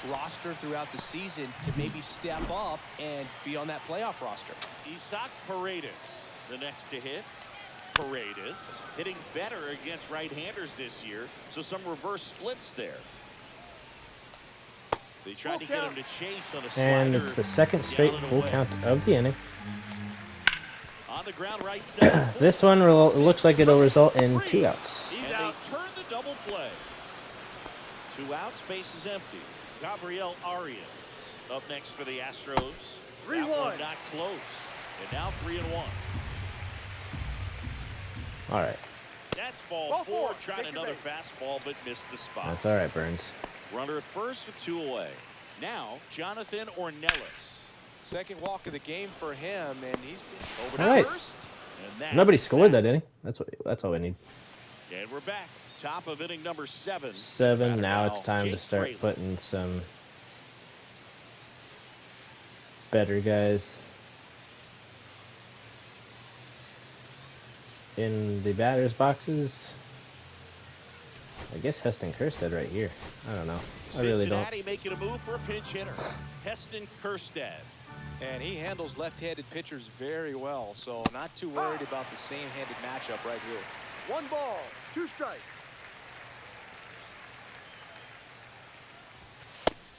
[SPEAKER 3] roster throughout the season to maybe step up and be on that playoff roster.
[SPEAKER 2] Isaac Paredes, the next to hit. Paredes hitting better against right-handers this year, so some reverse splits there. They tried to get him to chase on a slider.
[SPEAKER 1] And it's the second straight
[SPEAKER 2] down and
[SPEAKER 1] full
[SPEAKER 2] away.
[SPEAKER 1] count of the inning.
[SPEAKER 2] On the ground, right center.
[SPEAKER 1] This one looks like it'll result in 2 outs.
[SPEAKER 2] And they turn the double play. 2 outs, base is empty. Gabriel Arias up next for the Astros.
[SPEAKER 4] 3-1.
[SPEAKER 2] That one not close. And now 3-1.
[SPEAKER 1] All right.
[SPEAKER 2] That's ball
[SPEAKER 4] Ball
[SPEAKER 2] 4,
[SPEAKER 4] four.
[SPEAKER 2] trying
[SPEAKER 4] Take your
[SPEAKER 2] another
[SPEAKER 4] base.
[SPEAKER 2] fastball, but missed the spot.
[SPEAKER 1] That's all right, Burns.
[SPEAKER 2] Runner at first with 2 away. Now, Jonathan Ornelas.
[SPEAKER 3] Second walk of the game for him, and he's been
[SPEAKER 2] Over to
[SPEAKER 1] All right.
[SPEAKER 2] first. And that's
[SPEAKER 1] Nobody scored
[SPEAKER 2] that.
[SPEAKER 1] that inning. That's all we need.
[SPEAKER 2] And we're back. Top of inning number 7.
[SPEAKER 1] 7.
[SPEAKER 2] Batter
[SPEAKER 1] Now it's time to
[SPEAKER 2] Jake
[SPEAKER 1] start
[SPEAKER 2] Fraley.
[SPEAKER 1] putting some better guys in the batters boxes. I guess Heston Kjerstad right here. I don't know. I really don't.
[SPEAKER 2] Cincinnati making a move for a pinch hitter. Heston Kjerstad.
[SPEAKER 3] And he handles left-handed pitchers very well, so not too worried about the same-handed matchup right here.
[SPEAKER 4] 1 ball, 2 strikes.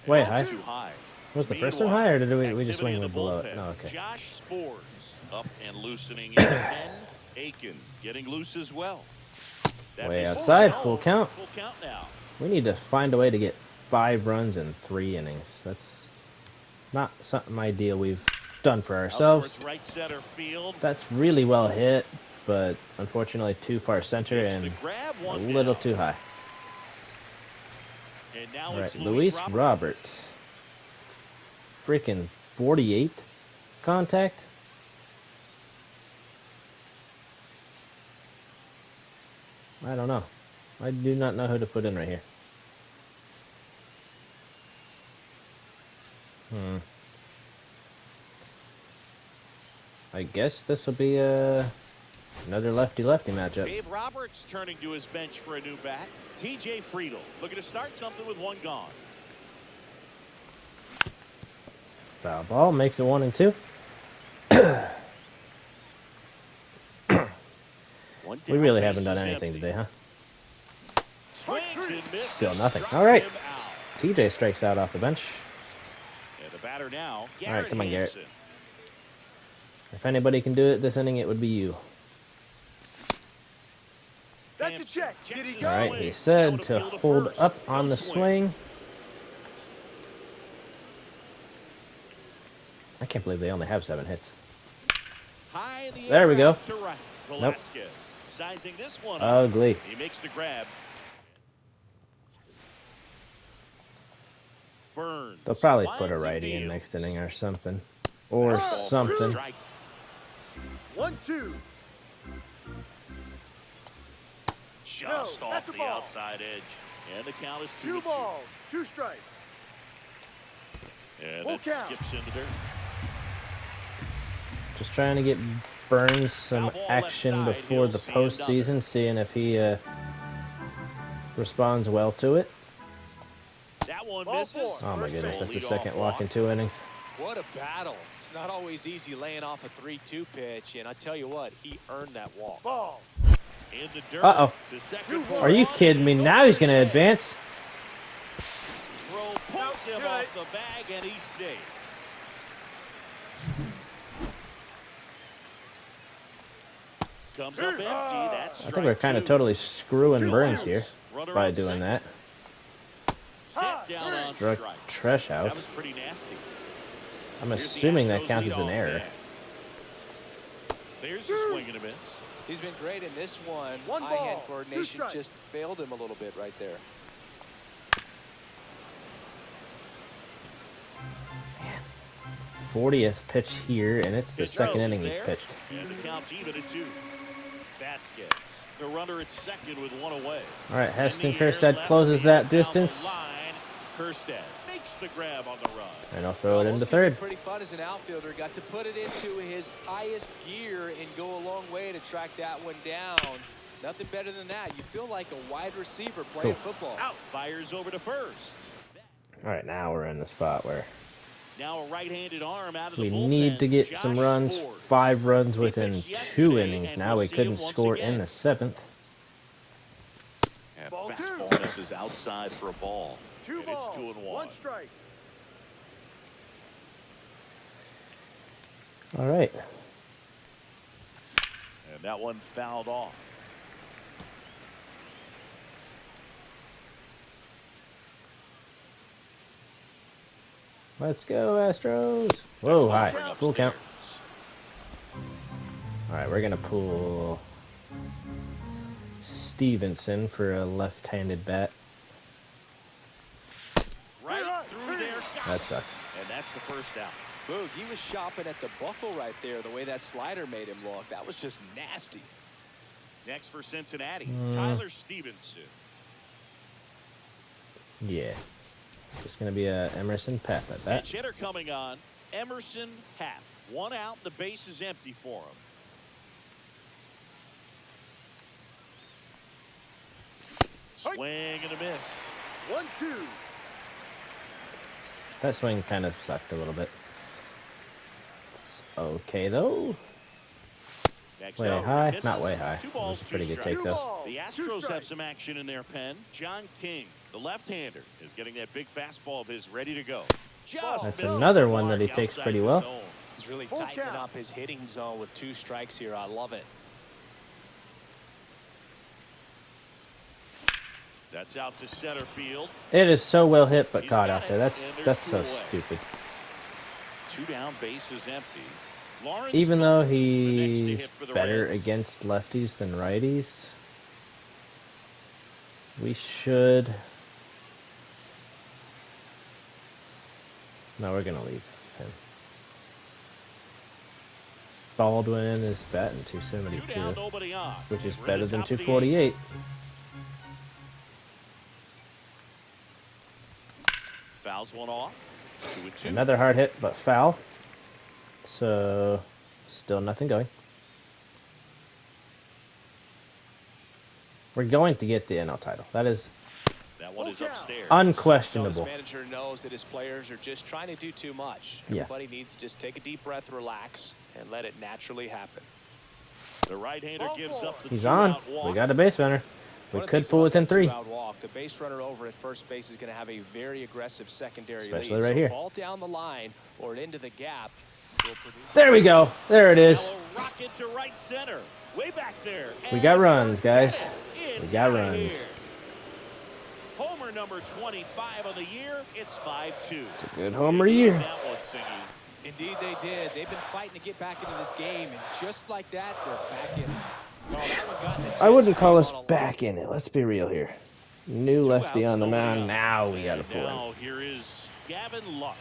[SPEAKER 1] Way
[SPEAKER 2] And
[SPEAKER 1] high.
[SPEAKER 2] Too high.
[SPEAKER 1] Was the first one
[SPEAKER 2] Meanwhile,
[SPEAKER 1] high, or did we
[SPEAKER 2] activity
[SPEAKER 1] just swing
[SPEAKER 2] in the
[SPEAKER 1] with below
[SPEAKER 2] bullpen.
[SPEAKER 1] it? No, okay.
[SPEAKER 2] Josh Spores up and loosening in the pen. Aiken getting loose as well. That
[SPEAKER 1] Way
[SPEAKER 2] misses
[SPEAKER 1] outside,
[SPEAKER 2] zone.
[SPEAKER 1] full count.
[SPEAKER 2] Full count now.
[SPEAKER 1] We need to find a way to get 5 runs in 3 innings. That's not something ideal we've done for
[SPEAKER 2] Out
[SPEAKER 1] ourselves.
[SPEAKER 2] towards right center field.
[SPEAKER 1] That's really well hit, but unfortunately too far center
[SPEAKER 2] Makes
[SPEAKER 1] and
[SPEAKER 2] the grab,
[SPEAKER 1] a
[SPEAKER 2] one
[SPEAKER 1] little
[SPEAKER 2] down.
[SPEAKER 1] too high.
[SPEAKER 2] And now
[SPEAKER 1] All
[SPEAKER 2] it's
[SPEAKER 1] right,
[SPEAKER 2] Luis
[SPEAKER 1] Luis
[SPEAKER 2] Robert.
[SPEAKER 1] Roberts. Freaking 48 contact. I don't know. I do not know who to put in right here. I guess this will be another lefty-lefty matchup.
[SPEAKER 2] Dave Roberts turning to his bench for a new bat. TJ Friedel looking to start something with 1 gone.
[SPEAKER 1] Foul ball makes it 1-2.
[SPEAKER 2] One
[SPEAKER 1] We
[SPEAKER 2] down,
[SPEAKER 1] really
[SPEAKER 2] base
[SPEAKER 1] haven't done
[SPEAKER 2] is
[SPEAKER 1] anything
[SPEAKER 2] empty.
[SPEAKER 1] today, huh?
[SPEAKER 2] Swings and misses.
[SPEAKER 1] Still nothing.
[SPEAKER 2] Struck
[SPEAKER 1] All right.
[SPEAKER 2] him out.
[SPEAKER 1] TJ strikes out off the bench.
[SPEAKER 2] And the batter now,
[SPEAKER 1] All right, come on, Garrett.
[SPEAKER 2] Hansen.
[SPEAKER 1] If anybody can do it this inning, it would be you.
[SPEAKER 4] That's a
[SPEAKER 2] Hampson
[SPEAKER 4] check.
[SPEAKER 2] checks
[SPEAKER 4] Did he
[SPEAKER 2] his
[SPEAKER 4] go?
[SPEAKER 1] All right,
[SPEAKER 2] swing.
[SPEAKER 1] he said
[SPEAKER 2] Down
[SPEAKER 1] to
[SPEAKER 2] appeal
[SPEAKER 1] hold
[SPEAKER 2] first.
[SPEAKER 1] up on
[SPEAKER 2] No
[SPEAKER 1] the swing. I can't believe they only have 7 hits.
[SPEAKER 2] High in the
[SPEAKER 1] There
[SPEAKER 2] air
[SPEAKER 1] we go.
[SPEAKER 2] out to right.
[SPEAKER 1] Nope.
[SPEAKER 2] Velasquez sizing this one up.
[SPEAKER 1] Ugly.
[SPEAKER 2] He makes the grab. Burns.
[SPEAKER 1] They'll probably put a
[SPEAKER 2] winds and
[SPEAKER 1] righty in
[SPEAKER 2] deals.
[SPEAKER 1] next inning or something. Or
[SPEAKER 2] Ball for a
[SPEAKER 1] something.
[SPEAKER 2] strike.
[SPEAKER 4] 1-2.
[SPEAKER 2] Just
[SPEAKER 4] No,
[SPEAKER 2] off
[SPEAKER 4] that's a
[SPEAKER 2] the
[SPEAKER 4] ball.
[SPEAKER 2] outside edge. And the count is
[SPEAKER 4] 2
[SPEAKER 2] 2-2.
[SPEAKER 4] balls, 2 strikes.
[SPEAKER 2] And
[SPEAKER 4] Full
[SPEAKER 2] that
[SPEAKER 4] count.
[SPEAKER 2] skips into dirt.
[SPEAKER 1] Just trying to get Burns some
[SPEAKER 2] Foul ball left
[SPEAKER 1] action
[SPEAKER 2] side,
[SPEAKER 1] before
[SPEAKER 2] he'll
[SPEAKER 1] the
[SPEAKER 2] see another.
[SPEAKER 1] postseason, seeing if he responds well to it.
[SPEAKER 2] That one
[SPEAKER 4] Ball
[SPEAKER 2] misses.
[SPEAKER 4] four.
[SPEAKER 1] Oh my
[SPEAKER 4] First
[SPEAKER 1] goodness,
[SPEAKER 4] base.
[SPEAKER 1] that's the
[SPEAKER 2] Leadoff
[SPEAKER 1] second walk in
[SPEAKER 2] walk.
[SPEAKER 1] 2 innings.
[SPEAKER 3] What a battle. It's not always easy laying off a 3-2 pitch, and I tell you what, he earned that walk.
[SPEAKER 4] Ball.
[SPEAKER 2] In the dirt.
[SPEAKER 1] Uh-oh.
[SPEAKER 2] To second for
[SPEAKER 1] Are you
[SPEAKER 2] one.
[SPEAKER 1] kidding me?
[SPEAKER 2] It's
[SPEAKER 1] Now
[SPEAKER 2] over
[SPEAKER 1] he's going to
[SPEAKER 2] his head.
[SPEAKER 1] advance.
[SPEAKER 2] Throw pulls him
[SPEAKER 4] Good.
[SPEAKER 2] off the bag, and he's safe. Comes up empty. That's
[SPEAKER 1] I think we're
[SPEAKER 2] strike
[SPEAKER 1] kind of
[SPEAKER 2] 2.
[SPEAKER 1] totally screwing
[SPEAKER 2] Two
[SPEAKER 1] Burns
[SPEAKER 2] outs.
[SPEAKER 1] here
[SPEAKER 2] Runner
[SPEAKER 1] by
[SPEAKER 2] on
[SPEAKER 1] doing
[SPEAKER 2] second.
[SPEAKER 1] that.
[SPEAKER 2] Set down on
[SPEAKER 1] Struck
[SPEAKER 2] strike.
[SPEAKER 1] Tresh
[SPEAKER 2] That
[SPEAKER 1] out.
[SPEAKER 2] was pretty nasty.
[SPEAKER 1] I'm
[SPEAKER 2] Here's the
[SPEAKER 1] assuming that
[SPEAKER 2] Astros
[SPEAKER 1] counts as an
[SPEAKER 2] leadoff
[SPEAKER 1] error.
[SPEAKER 2] man. There's the swing and a miss.
[SPEAKER 3] He's been great in this one.
[SPEAKER 4] One
[SPEAKER 3] Eye-hand
[SPEAKER 4] ball,
[SPEAKER 3] coordination
[SPEAKER 4] 2 strikes.
[SPEAKER 3] just failed him a little bit right there.
[SPEAKER 1] 40th pitch here, and it's the
[SPEAKER 2] Pitch
[SPEAKER 1] second
[SPEAKER 2] goes
[SPEAKER 1] inning he's
[SPEAKER 2] there.
[SPEAKER 1] pitched.
[SPEAKER 2] And the count's even at 2. Vasquez, the runner at second with 1 away.
[SPEAKER 1] All right,
[SPEAKER 2] In
[SPEAKER 1] Heston
[SPEAKER 2] the air,
[SPEAKER 1] Kjerstad
[SPEAKER 2] left
[SPEAKER 1] closes
[SPEAKER 2] field,
[SPEAKER 1] that
[SPEAKER 2] down the
[SPEAKER 1] distance,
[SPEAKER 2] line. Kjerstad makes the grab on the run.
[SPEAKER 1] and I'll throw it into
[SPEAKER 3] Almost could be
[SPEAKER 1] third.
[SPEAKER 3] pretty fun as an outfielder. Got to put it into his highest gear and go a long way to track that one down. Nothing better than that. You feel like a wide receiver playing football.
[SPEAKER 2] Out. Fires over to first.
[SPEAKER 1] All right, now we're in the spot where
[SPEAKER 2] Now a right-handed arm out of the
[SPEAKER 1] we
[SPEAKER 2] bullpen.
[SPEAKER 1] need to get
[SPEAKER 2] Josh
[SPEAKER 1] some runs,
[SPEAKER 2] Ford.
[SPEAKER 1] 5 runs
[SPEAKER 2] He
[SPEAKER 1] within
[SPEAKER 2] pitched
[SPEAKER 1] 2
[SPEAKER 2] yesterday,
[SPEAKER 1] innings.
[SPEAKER 2] and
[SPEAKER 1] Now
[SPEAKER 2] we'll
[SPEAKER 1] we
[SPEAKER 2] see
[SPEAKER 1] couldn't
[SPEAKER 2] him once
[SPEAKER 1] score
[SPEAKER 2] again.
[SPEAKER 1] in the 7th.
[SPEAKER 2] And
[SPEAKER 4] Ball
[SPEAKER 2] fastball
[SPEAKER 4] 2.
[SPEAKER 2] misses outside for a ball.
[SPEAKER 4] 2
[SPEAKER 2] And it's
[SPEAKER 4] balls.
[SPEAKER 2] 2-1.
[SPEAKER 4] 1 strike.
[SPEAKER 1] All right.
[SPEAKER 2] And that one fouled off.
[SPEAKER 1] Let's go, Astros. Whoa,
[SPEAKER 2] Next
[SPEAKER 1] high.
[SPEAKER 2] offering
[SPEAKER 1] Full count.
[SPEAKER 2] upstairs.
[SPEAKER 1] All right, we're going to pull Stevenson for a left-handed bat.
[SPEAKER 2] Right through there.
[SPEAKER 1] That sucks.
[SPEAKER 2] And that's the first out.
[SPEAKER 3] Boog, he was shopping at the buckle right there, the way that slider made him look. That was just nasty.
[SPEAKER 2] Next for Cincinnati, Tyler Stevenson.
[SPEAKER 1] Yeah. Just going to be a Emerson Pep at bat.
[SPEAKER 2] Pitch hitter coming on, Emerson Happ. 1 out, the base is empty for him. Swing and a miss.
[SPEAKER 4] 1-2.
[SPEAKER 1] That swing kind of sucked a little bit. Okay, though.
[SPEAKER 2] Next
[SPEAKER 1] Way
[SPEAKER 2] over,
[SPEAKER 1] high?
[SPEAKER 2] misses.
[SPEAKER 1] Not way high.
[SPEAKER 2] 2
[SPEAKER 1] It
[SPEAKER 2] balls,
[SPEAKER 1] was a pretty
[SPEAKER 2] 2
[SPEAKER 1] good
[SPEAKER 2] strikes.
[SPEAKER 1] take, though.
[SPEAKER 4] balls,
[SPEAKER 2] The
[SPEAKER 4] 2
[SPEAKER 2] Astros have
[SPEAKER 4] strikes.
[SPEAKER 2] some action in their pen. John King, the left-hander, is getting that big fastball of his ready to go. Just
[SPEAKER 1] That's
[SPEAKER 2] misses
[SPEAKER 1] another
[SPEAKER 2] the
[SPEAKER 1] one that he
[SPEAKER 2] mark
[SPEAKER 1] takes
[SPEAKER 2] outside
[SPEAKER 1] pretty
[SPEAKER 2] the
[SPEAKER 1] well.
[SPEAKER 2] zone.
[SPEAKER 3] He's really
[SPEAKER 4] Full
[SPEAKER 3] tightening
[SPEAKER 4] count.
[SPEAKER 3] up his hitting zone with 2 strikes here. I love it.
[SPEAKER 2] That's out to center field.
[SPEAKER 1] It is so well hit, but
[SPEAKER 2] He's
[SPEAKER 1] caught
[SPEAKER 2] got
[SPEAKER 1] out there.
[SPEAKER 2] it,
[SPEAKER 1] That's
[SPEAKER 2] and there's
[SPEAKER 1] that's
[SPEAKER 2] 2
[SPEAKER 1] so
[SPEAKER 2] away.
[SPEAKER 1] stupid.
[SPEAKER 2] 2 down, bases empty. Lawrence
[SPEAKER 1] Even though
[SPEAKER 2] Moore, the next to
[SPEAKER 1] he's
[SPEAKER 2] hit for the
[SPEAKER 1] better
[SPEAKER 2] Reds.
[SPEAKER 1] against lefties than righties, we should. No, we're gonna leave him. Baldwin is batting
[SPEAKER 2] 2 down,
[SPEAKER 1] 272,
[SPEAKER 2] nobody on.
[SPEAKER 1] which is
[SPEAKER 2] We're in
[SPEAKER 1] better
[SPEAKER 2] the
[SPEAKER 1] than
[SPEAKER 2] top of the
[SPEAKER 1] 248.
[SPEAKER 2] 8th. Fouls one off. 2-2.
[SPEAKER 1] Another hard hit, but foul. So, still nothing going. We're going to get the NL title. That is
[SPEAKER 2] That one is upstairs.
[SPEAKER 1] unquestionable.
[SPEAKER 3] This manager knows that his players are just trying to do too much.
[SPEAKER 1] Yeah.
[SPEAKER 3] Everybody needs to just take a deep breath, relax, and let it naturally happen.
[SPEAKER 2] The right-hander gives up the
[SPEAKER 1] He's on.
[SPEAKER 2] 2-out walk.
[SPEAKER 1] We got a base runner. We
[SPEAKER 3] One of the
[SPEAKER 1] could
[SPEAKER 3] things
[SPEAKER 1] pull
[SPEAKER 3] about
[SPEAKER 1] within
[SPEAKER 3] that
[SPEAKER 1] 3.
[SPEAKER 3] two-out walk, the base runner over at first base is going to have a very aggressive secondary
[SPEAKER 1] Especially
[SPEAKER 3] lead.
[SPEAKER 1] right
[SPEAKER 3] So
[SPEAKER 1] here.
[SPEAKER 3] ball down the line or into the gap will produce.
[SPEAKER 1] There we go. There it is.
[SPEAKER 2] Now a rocket to right center. Way back there.
[SPEAKER 1] We got
[SPEAKER 2] And
[SPEAKER 1] runs,
[SPEAKER 2] forget
[SPEAKER 1] guys.
[SPEAKER 2] it.
[SPEAKER 1] We
[SPEAKER 2] It's
[SPEAKER 1] got
[SPEAKER 2] outta
[SPEAKER 1] runs.
[SPEAKER 2] here. Homer number 25 of the year. It's 5-2.
[SPEAKER 1] It's a good homer year.
[SPEAKER 2] That one, Singy.
[SPEAKER 3] Indeed they did. They've been fighting to get back into this game, and just like that, they're back in it. Oh, that one got in the
[SPEAKER 1] I wouldn't
[SPEAKER 3] chin
[SPEAKER 1] call
[SPEAKER 3] straight
[SPEAKER 1] us
[SPEAKER 3] on a line.
[SPEAKER 1] back in it. Let's be real here. New
[SPEAKER 2] 2
[SPEAKER 1] lefty
[SPEAKER 2] outs,
[SPEAKER 1] on the
[SPEAKER 2] nobody
[SPEAKER 1] mound.
[SPEAKER 2] out.
[SPEAKER 1] Now we got to
[SPEAKER 2] And
[SPEAKER 1] pull him.
[SPEAKER 2] now here is Gavin Lux.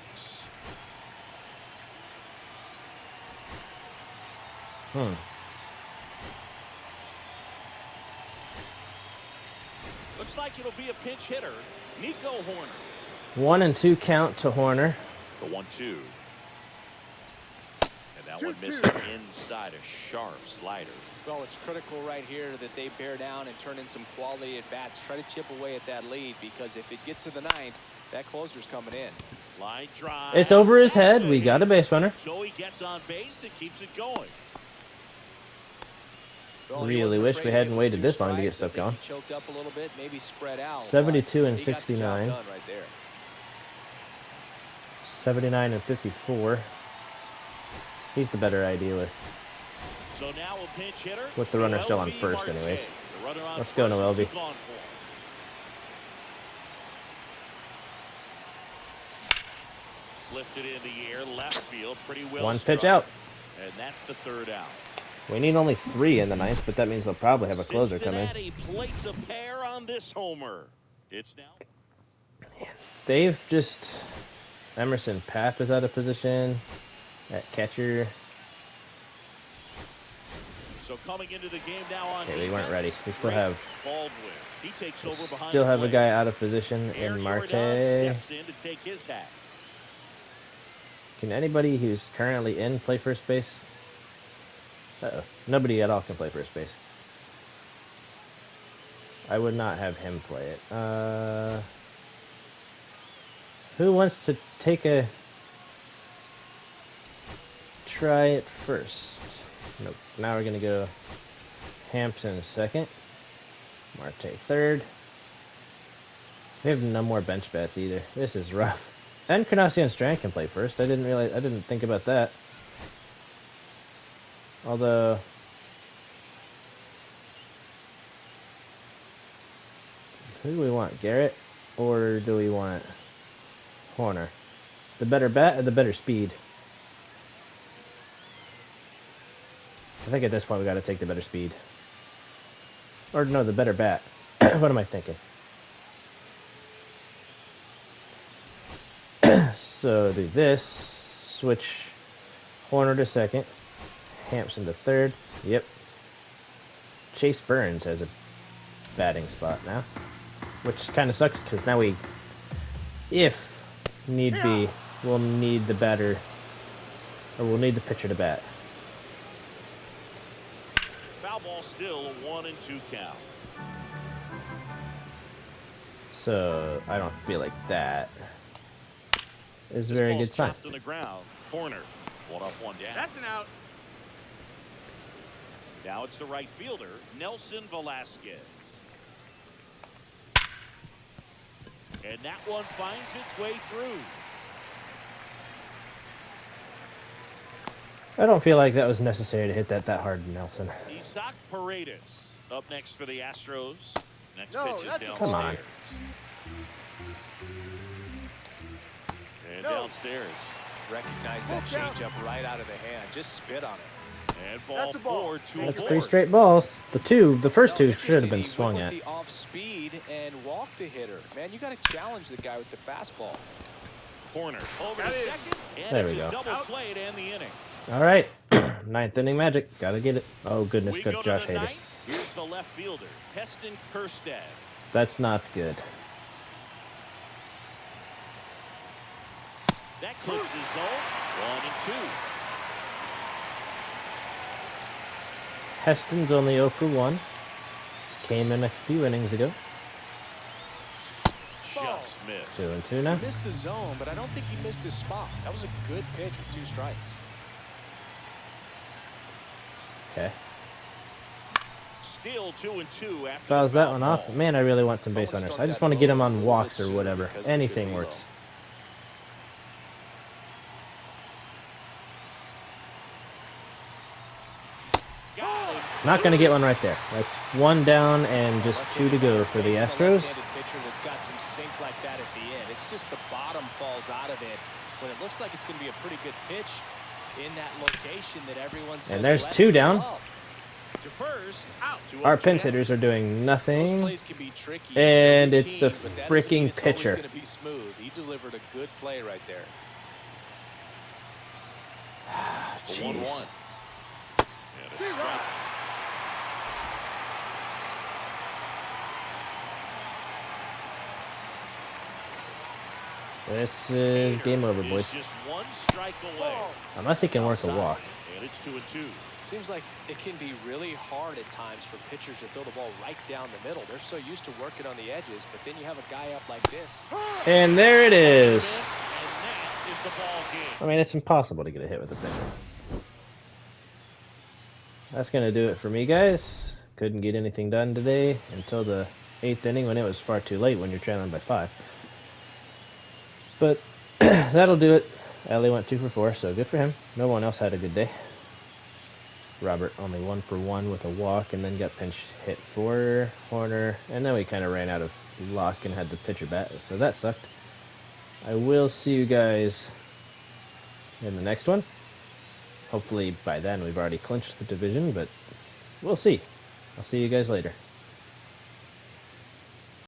[SPEAKER 2] Looks like it'll be a pinch hitter. Nico Horner.
[SPEAKER 1] 1 and 2 count to Horner.
[SPEAKER 2] The 1-2. And that one
[SPEAKER 4] 2-2.
[SPEAKER 2] missing inside a sharp slider.
[SPEAKER 3] Well, it's critical right here that they bear down and turn in some quality at bats. Try to chip away at that lead, because if it gets to the 9th, That closer's coming in.
[SPEAKER 2] Line drive.
[SPEAKER 1] It's over his
[SPEAKER 2] That's
[SPEAKER 1] head. We got a
[SPEAKER 2] hit.
[SPEAKER 1] base runner.
[SPEAKER 2] So he gets on base and keeps it going.
[SPEAKER 3] Well, he
[SPEAKER 1] Really
[SPEAKER 3] wasn't
[SPEAKER 1] wish we
[SPEAKER 3] afraid to
[SPEAKER 1] hadn't
[SPEAKER 3] hit with
[SPEAKER 1] waited
[SPEAKER 3] 2
[SPEAKER 1] this long to get
[SPEAKER 3] strikes.
[SPEAKER 1] stuff
[SPEAKER 3] I think
[SPEAKER 1] going.
[SPEAKER 3] he choked up a little bit, maybe spread out.
[SPEAKER 1] 72 and
[SPEAKER 3] He got the job
[SPEAKER 1] 69.
[SPEAKER 3] done right there.
[SPEAKER 1] 79 and 54. He's the better idea with
[SPEAKER 2] So now a pinch hitter.
[SPEAKER 1] With the runner still on
[SPEAKER 2] Noelvi
[SPEAKER 1] first
[SPEAKER 2] Marte.
[SPEAKER 1] anyways.
[SPEAKER 2] The runner on
[SPEAKER 1] Let's go,
[SPEAKER 2] first,
[SPEAKER 1] Noelvi.
[SPEAKER 2] it's gone for him. Lifted in the air, left field, pretty well.
[SPEAKER 1] one pitch
[SPEAKER 2] struck.
[SPEAKER 1] out.
[SPEAKER 2] And that's the 3rd out.
[SPEAKER 1] We need only 3 in the 9th, but that means they'll probably have a closer come in.
[SPEAKER 2] Cincinnati plates a pair on this homer. It's now.
[SPEAKER 1] They've just... Emerson Papp is out of position at catcher.
[SPEAKER 2] So coming into the game now on
[SPEAKER 1] Okay, we weren't
[SPEAKER 2] defense,
[SPEAKER 1] ready. We still
[SPEAKER 2] Greg
[SPEAKER 1] have...
[SPEAKER 2] Baldwin. He takes over behind
[SPEAKER 1] Still
[SPEAKER 2] the
[SPEAKER 1] have a
[SPEAKER 2] plate.
[SPEAKER 1] guy out of position
[SPEAKER 2] Aaron
[SPEAKER 1] in
[SPEAKER 2] Jordan
[SPEAKER 1] Marte.
[SPEAKER 2] steps in to take his hats.
[SPEAKER 1] Can anybody who's currently in play first base? Uh-oh. Nobody at all can play first base. I would not have him play it. Who wants to take a... Try it first? Nope. Now we're going to go Hampson 2nd. Marte 3rd. We have no more bench bats either. This is rough. And Encarnacion Strand can play first. I didn't think about that. Although... Who do we want? Garrett? Or do we want Horner? The better bat or the better speed? I think at this point we got to take the better speed. Or no, the better bat. What am I thinking? So do this. Switch Horner to 2nd. Hampson to 3rd. Yep. Chase Burns has a batting spot now. Which kind of sucks because now we, if need be, we'll need the batter, or we'll need the pitcher to bat.
[SPEAKER 2] Foul ball still a 1-2 count.
[SPEAKER 1] So I don't feel like that is a
[SPEAKER 2] This
[SPEAKER 1] very
[SPEAKER 2] ball's
[SPEAKER 1] good sign.
[SPEAKER 2] chopped on the ground. Corner. 1 up, 1 down.
[SPEAKER 4] That's an out.
[SPEAKER 2] Now it's the right fielder, Nelson Velasquez. And that one finds its way through.
[SPEAKER 1] I don't feel like that was necessary to hit that hard, Nelson.
[SPEAKER 2] Isaac Paredes up next for the Astros. Next
[SPEAKER 4] No,
[SPEAKER 2] pitch is
[SPEAKER 4] that's a
[SPEAKER 2] downstairs.
[SPEAKER 1] Come on.
[SPEAKER 2] And
[SPEAKER 4] No.
[SPEAKER 2] downstairs.
[SPEAKER 3] Recognize that
[SPEAKER 4] Full count.
[SPEAKER 3] changeup right out of the hand. Just spit on it.
[SPEAKER 2] And ball
[SPEAKER 4] That's a ball.
[SPEAKER 2] 4, 2
[SPEAKER 1] That's
[SPEAKER 2] aboard.
[SPEAKER 1] 3 straight balls. The first two
[SPEAKER 3] No,
[SPEAKER 1] should have been
[SPEAKER 3] interesting, he
[SPEAKER 1] swung
[SPEAKER 3] went
[SPEAKER 1] at.
[SPEAKER 3] with the off speed and walked the hitter. Man, you got to challenge the guy with the fastball.
[SPEAKER 2] Corner over
[SPEAKER 4] Got
[SPEAKER 2] to
[SPEAKER 4] it.
[SPEAKER 2] second. And
[SPEAKER 1] There
[SPEAKER 2] it's
[SPEAKER 1] we
[SPEAKER 2] a
[SPEAKER 1] go.
[SPEAKER 2] double
[SPEAKER 4] Out.
[SPEAKER 2] play to end the inning.
[SPEAKER 1] All right, 9th inning magic. Gotta get it. Oh goodness,
[SPEAKER 2] We
[SPEAKER 1] good
[SPEAKER 2] go
[SPEAKER 1] Josh
[SPEAKER 2] to the
[SPEAKER 1] Hader.
[SPEAKER 2] 9th. Here's the left fielder, Heston Kjerstad.
[SPEAKER 1] That's not good.
[SPEAKER 2] That clicks his zone. 1-2.
[SPEAKER 1] Heston's only 0 for 1. Came in a few innings ago.
[SPEAKER 4] Ball.
[SPEAKER 2] Just missed.
[SPEAKER 1] 2 and 2 now.
[SPEAKER 3] He missed the zone, but I don't think he missed his spot. That was a good pitch with 2 strikes.
[SPEAKER 1] Okay.
[SPEAKER 2] Still 2-2 after
[SPEAKER 1] Fouls
[SPEAKER 2] the
[SPEAKER 1] that
[SPEAKER 2] foul
[SPEAKER 1] one off.
[SPEAKER 2] ball.
[SPEAKER 1] Man, I really want some base
[SPEAKER 3] Someone
[SPEAKER 1] runners.
[SPEAKER 3] start
[SPEAKER 1] I just
[SPEAKER 3] that
[SPEAKER 1] want to get
[SPEAKER 3] low
[SPEAKER 1] them
[SPEAKER 3] a
[SPEAKER 1] on
[SPEAKER 3] little
[SPEAKER 1] walks
[SPEAKER 3] bit
[SPEAKER 1] or
[SPEAKER 3] sooner
[SPEAKER 1] whatever.
[SPEAKER 3] because of the
[SPEAKER 1] Anything
[SPEAKER 3] good
[SPEAKER 1] works.
[SPEAKER 2] Got him.
[SPEAKER 1] Not going to get one right there. That's 1 down and just 2 to go for the Astros.
[SPEAKER 3] Left-handed pitcher that's got some sink like that at the end. It's just the bottom falls out of it when it looks like it's going to be a pretty good pitch in that location that everyone says.
[SPEAKER 1] And there's
[SPEAKER 3] lefties
[SPEAKER 1] 2 down.
[SPEAKER 3] love.
[SPEAKER 2] To first. Out.
[SPEAKER 1] Our pinch hitters are doing
[SPEAKER 3] Those
[SPEAKER 1] nothing.
[SPEAKER 3] plays can be tricky.
[SPEAKER 1] And
[SPEAKER 3] They're
[SPEAKER 1] it's the
[SPEAKER 3] routine, but that doesn't
[SPEAKER 1] freaking
[SPEAKER 3] mean it's always
[SPEAKER 1] pitcher.
[SPEAKER 3] gonna be smooth. He delivered a good play right there.
[SPEAKER 2] The 1-1.
[SPEAKER 1] Jeez.
[SPEAKER 2] And a strike.
[SPEAKER 1] This is game over,
[SPEAKER 2] Is
[SPEAKER 1] boys.
[SPEAKER 2] just one strike away.
[SPEAKER 1] Unless he can work a
[SPEAKER 2] Outside,
[SPEAKER 1] walk.
[SPEAKER 2] And it's 2-2.
[SPEAKER 3] Seems like it can be really hard at times for pitchers to throw the ball right down the middle. They're so used to working on the edges, but then you have a guy up like this.
[SPEAKER 1] And there it is.
[SPEAKER 2] And that is the ball game.
[SPEAKER 1] I mean, it's impossible to get a hit with a pitcher. That's going to do it for me, guys. Couldn't get anything done today until the 8th inning when it was far too late when you're trailing by 5. But that'll do it. Ellie went 2 for 4, so good for him. No one else had a good day. Robert only 1 for 1 with a walk, and then got pinch hit for Horner, and then we kind of ran out of luck and had the pitcher bat, so that sucked. I will see you guys in the next one. Hopefully by then we've already clinched the division, but we'll see. I'll see you guys later.